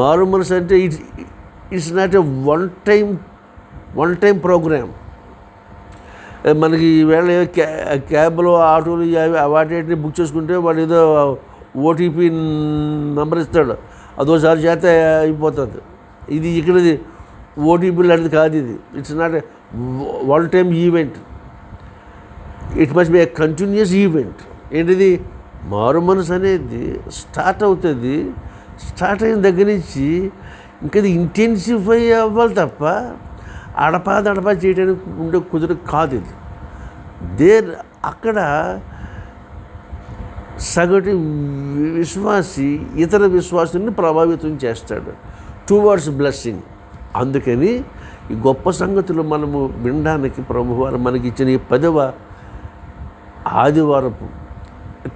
మారు మనసు అంటే it's not a one time program. మనకి ఈవేళ క్యాబ్లో, ఆటోలు వాటిని బుక్ చేసుకుంటే వాడు ఏదో ఓటీపీ నెంబర్ ఇస్తాడు, అదోసారి చేత అయిపోతుంది. ఇది ఇక్కడది ఓటీపీ లాంటిది కాదు. ఇది it's not a one time event. It must be a continuous event. ఏంటిది? మారు మనసు అనేది స్టార్ట్ అవుతుంది. స్టార్ట్ అయిన దగ్గర నుంచి ఇంకా ఇది ఇంటెన్సిఫై అవ్వాలి తప్ప అడపా చేయడానికి ఉండే కుదురు కాదు ఇది. అక్కడ సగటు విశ్వాసి ఇతర విశ్వాసుని ప్రభావితం చేస్తాడు టువర్డ్స్ బ్లెస్సింగ్. అందుకని ఈ గొప్ప సంగతులు మనము వినడానికి ప్రభువారు మనకి ఇచ్చిన ఈ 10వ ఆదివారపు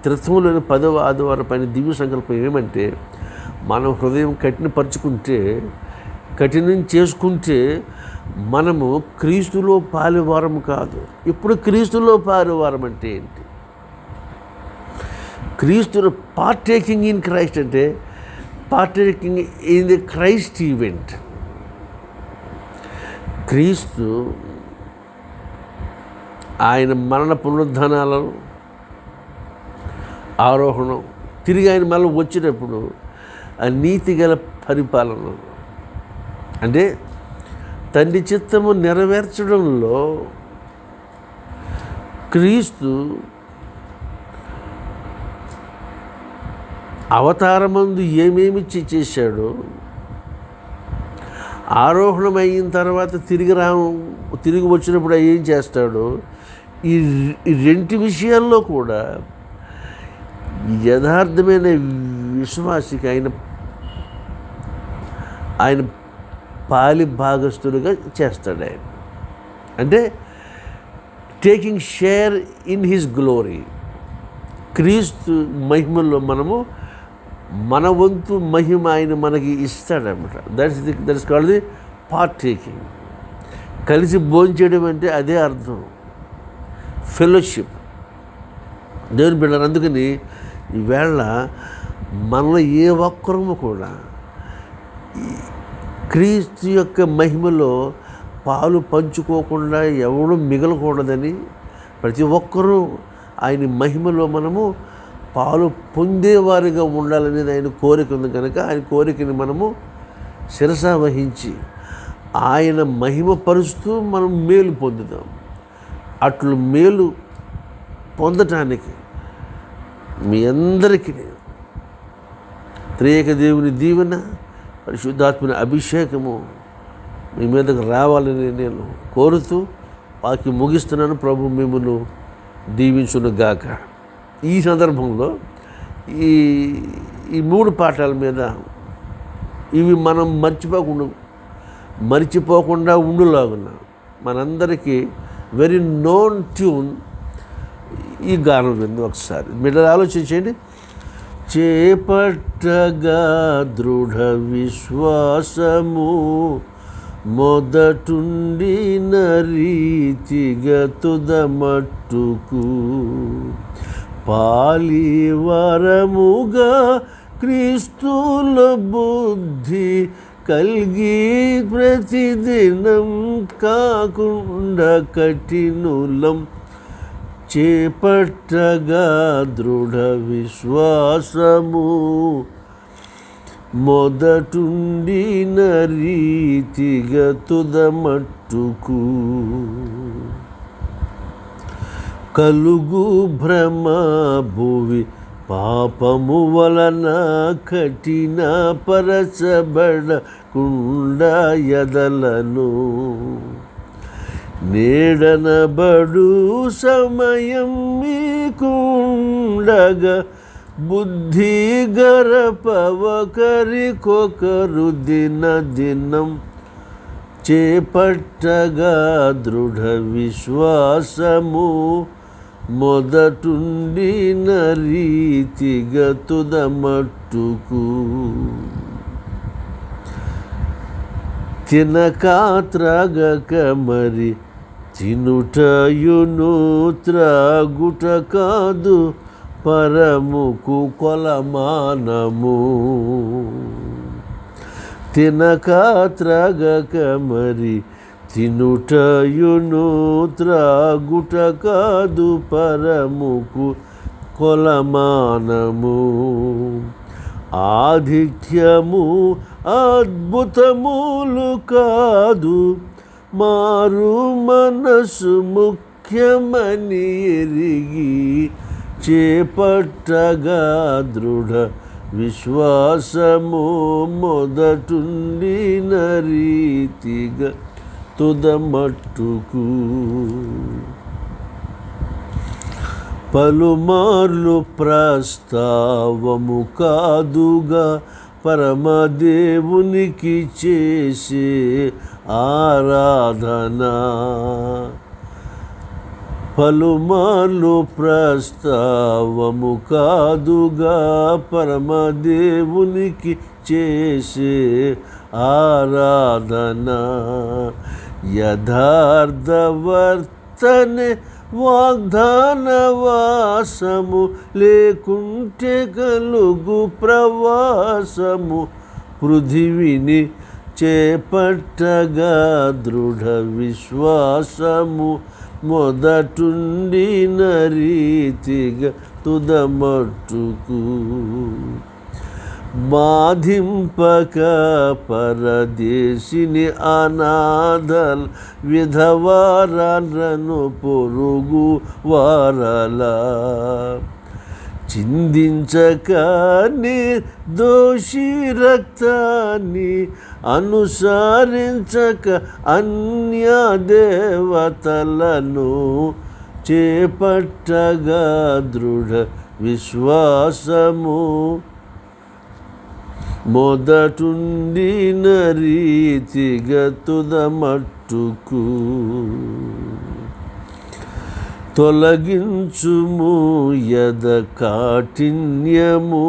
త్రిత్వంలోని 10వ ఆదివారం పైన దివ్య సంకల్పం ఏమంటే, మనం హృదయం కఠినం చేసుకుంటే మనము క్రీస్తులో పాలువారం కాదు. ఇప్పుడు క్రీస్తులో పాలువారం అంటే ఏంటి? క్రీస్తులో పార్టేకింగ్ ఇన్ క్రైస్ట్ అంటే partaking in the Christ event. క్రీస్తు ఆయన మరణ పునరుద్ధానాలను, ఆరోహణం, తిరిగి ఆయన మళ్ళీ వచ్చినప్పుడు ఆ నీతి గల పరిపాలన అంటే తండ్రి చిత్తము నెరవేర్చడంలో క్రీస్తు అవతారమందు ఏమేమి చేశాడో, ఆరోహణం అయిన తర్వాత తిరిగి వచ్చినప్పుడు ఏం చేస్తాడో, ఈ రెండు విషయాల్లో కూడా యథార్థమైన విశ్వాసికి ఆయన పాలి భాగస్థులుగా చేస్తాడు. ఆయన అంటే taking share in his glory. క్రీస్తు మహిమలో మనము మన వంతు మహిమ ఆయన మనకి ఇస్తాడనమాట. That's called the partaking. కలిసి భోంచేయడం అంటే అదే అర్థం, ఫెలోషిప్. దేవుని బిడ్డలు, అందుకని ఈవేళ మనలో ఏ ఒక్కరము కూడా క్రీస్తు యొక్క మహిమలో పాలు పంచుకోకుండా ఎవడు మిగలకూడదని, ప్రతి ఒక్కరూ ఆయన మహిమలో మనము పాలు పొందేవారిగా ఉండాలనేది ఆయన కోరిక ఉంది కనుక ఆయన కోరికని మనము శిరస వహించి ఆయన మహిమ పరుస్తూ మనం మేలు పొందుదాం. అట్లు మేలు పొందటానికి మీ అందరికీ త్రియేక దేవుని దీవెన, పరిశుద్ధాత్మని అభిషేకము మీ మీదకు రావాలని నేను కోరుతూ వాక్యం ముగిస్తున్నాను. ప్రభు మిమ్మల్ని దీవించునుగాక. ఈ సందర్భంలో ఈ 3 పాఠాల మీద ఇవి మనం మర్చిపోకుండా ఉండులాగున్న మనందరికీ వెరీ నోన్ ట్యూన్ ఈ గానం విందు ఒకసారి మీరు ఆలోచించండి. చేపట్టగా దృఢ విశ్వాసము మొదటుండిన రీతిగా తుదమట్టుకు పాలివరముగా క్రీస్తుల బుద్ధి కలిగి ప్రతిదినం కాకుండా కఠినులం చేపట్టగా దృఢ విశ్వాసము మొదటుండిన రీతిగా తుదమట్టుకు కలుగు భ్రమ భువి పాపము వలన కఠిన పరచబడకుండా ఎదలను నేడనబడు సమయం మీకుండగా బుద్ధి గరపవకరికొకరు దినం చేపట్టగా దృఢ విశ్వాసము మొదటుండిన రీతిగా తుదమట్టుకు తినక త్రాగక మరి తినుటయును త్రాగుట కాదు పరముకు కొలమానము తినక త్రాగక మరి తినుటయును త్రాగుట కాదు పరముకు కొలమానము ఆధిక్యము అద్భుతములు కాదు మారు మనసు ముఖ్యమని ఎరిగి చేపట్టగా దృఢ విశ్వాసము మొదటుండిన రీతిగా తుదమట్టుకు పలుమార్లు ప్రస్తావము కాదుగా పరమదేవునికి చేసే ఆరాధన. పలుమార్లు ప్రస్తావము కాదుగా పరమదేవునికి చేసే ఆరాధన. యథార్థవర్తనే వాగ్దాన వాసము, లేకుంటే కలుగు ప్రవాసము. పృథివిని చేపట్టగా దృఢ విశ్వాసము, మొదటుండిన రీతిగా తుదమట్టుకు. బాధింపక పరదేశిని అనాథల, విధవారాలను పొరుగు వారలా. చిందించక నిర్దోషి రక్తాన్ని, అనుసరించక అన్య దేవతలను. చేపట్టగా దృఢ విశ్వాసము, మొదటుండిన రీతిగా తుదమట్టుకు. తొలగించుము యద కాఠిన్యము,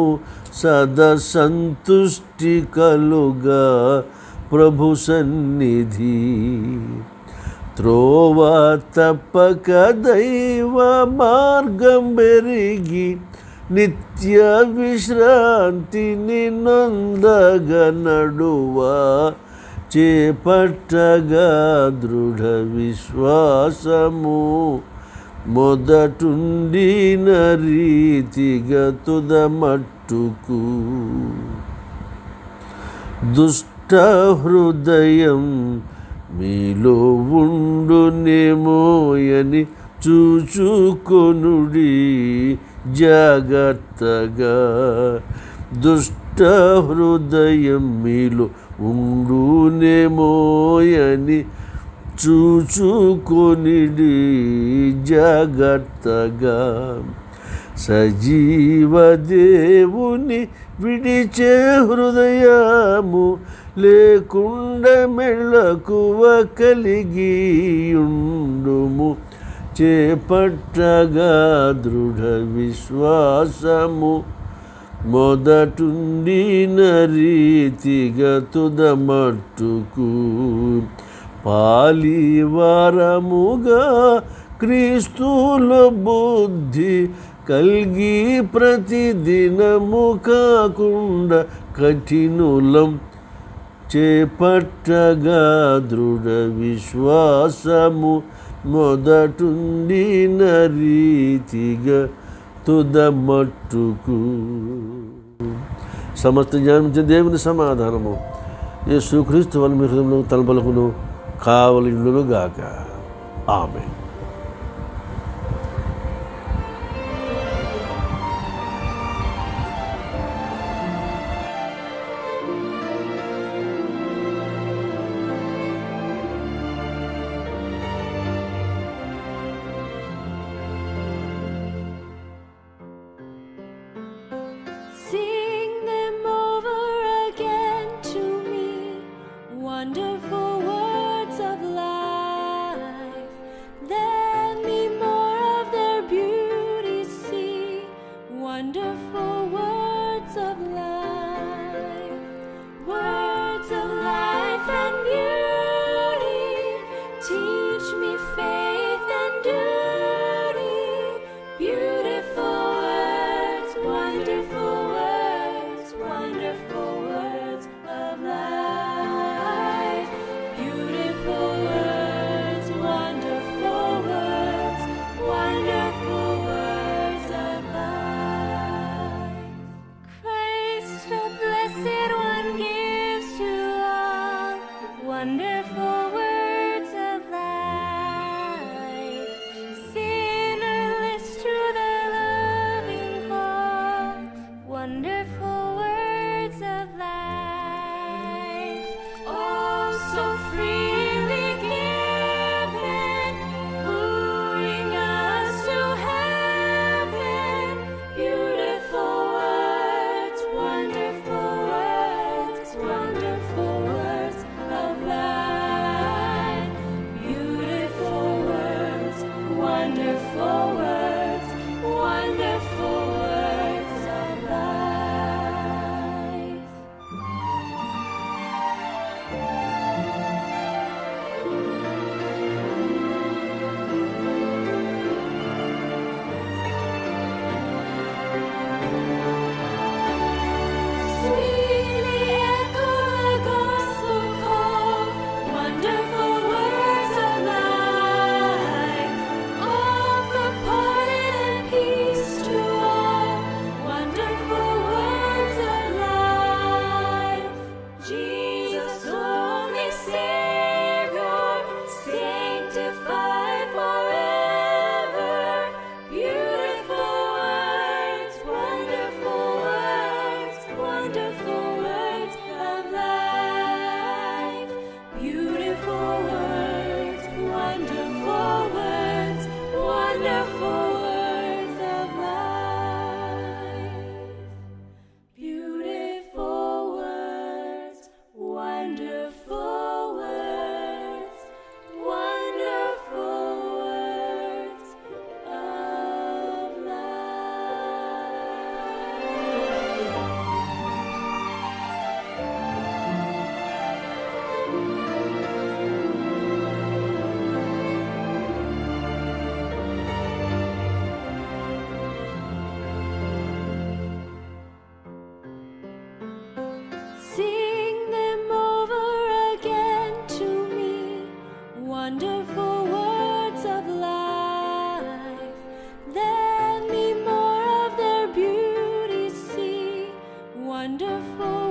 సదసంతుష్టి కలుగా ప్రభు సన్నిధి. త్రోవ తప్పక దైవ మార్గం బెరిగి, నిత్య విశ్రాంతిని నొందగ నడువా. చేపట్టగా దృఢ విశ్వాసము, మొదటుండిన రీతిగా తుదమట్టుకు. దుష్ట హృదయం మీలో ఉండునేమోయని చూచుకొనుడి జాగ్రత్తగా. దుష్ట హృదయం మీలో ఉండునేమోయని చూచుకొనిడి జాగ్రత్తగా. సజీవ దేవుని విడిచే హృదయము, లేకుండా మెళకువ కలిగియుండుము. చేపట్టగా దృఢ విశ్వాసము, మొదటుండిన రీతిగా తుదమట్టుకు. పాలివారముగా క్రీస్తులో బుద్ధి కల్గి, ప్రతిదినము కాకుండా కఠినులం. చేపట్టగా దృఢ విశ్వాసము, మొదటుండిన రీతిగా తుదమట్టుకు. సమస్త జ్ఞానించే దేవుని సమాధానము యేసుక్రీస్తు వల్ల మీ హృదయంలో తలపలకును కావలిండును గాక. ఆమేన్. Sing them over again to me, wonderful words of life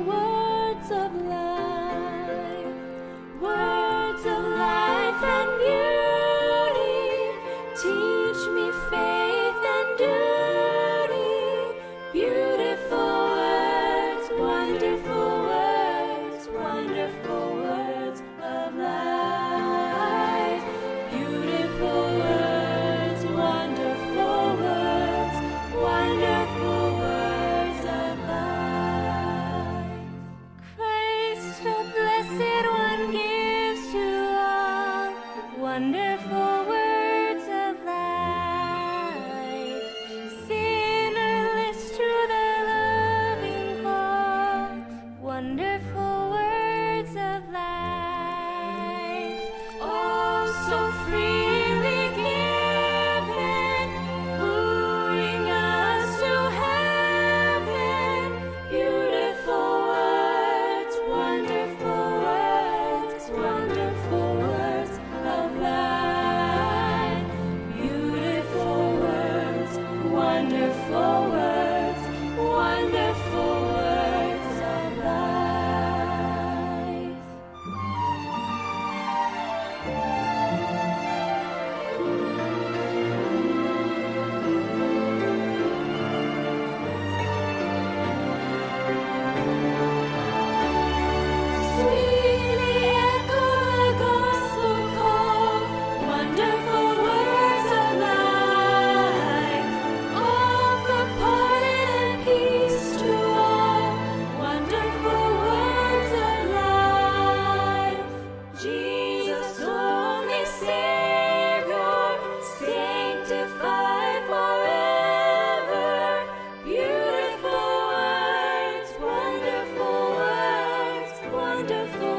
words of life, words of life and beauty. Teach me faith and duty. Beautiful words, wonderful words, wonderful words of life. Beautiful words, wonderful words, wonderful words of life. Christ, the Blessed One, gives to all wonderful words of life. Sinner, list to the loving call, wonderful words of life. Oh, so freely given, wooing us to heaven. Beautiful words, wonderful words, wonderful words of life. Beautiful words, wonderful words, wonderful words of life. Sweetly echo the gospel call, wonderful words of life. Offer pardon and peace to all, wonderful words of life. Jesus, only Savior, sanctified forever. Beautiful words, wonderful words, wonderful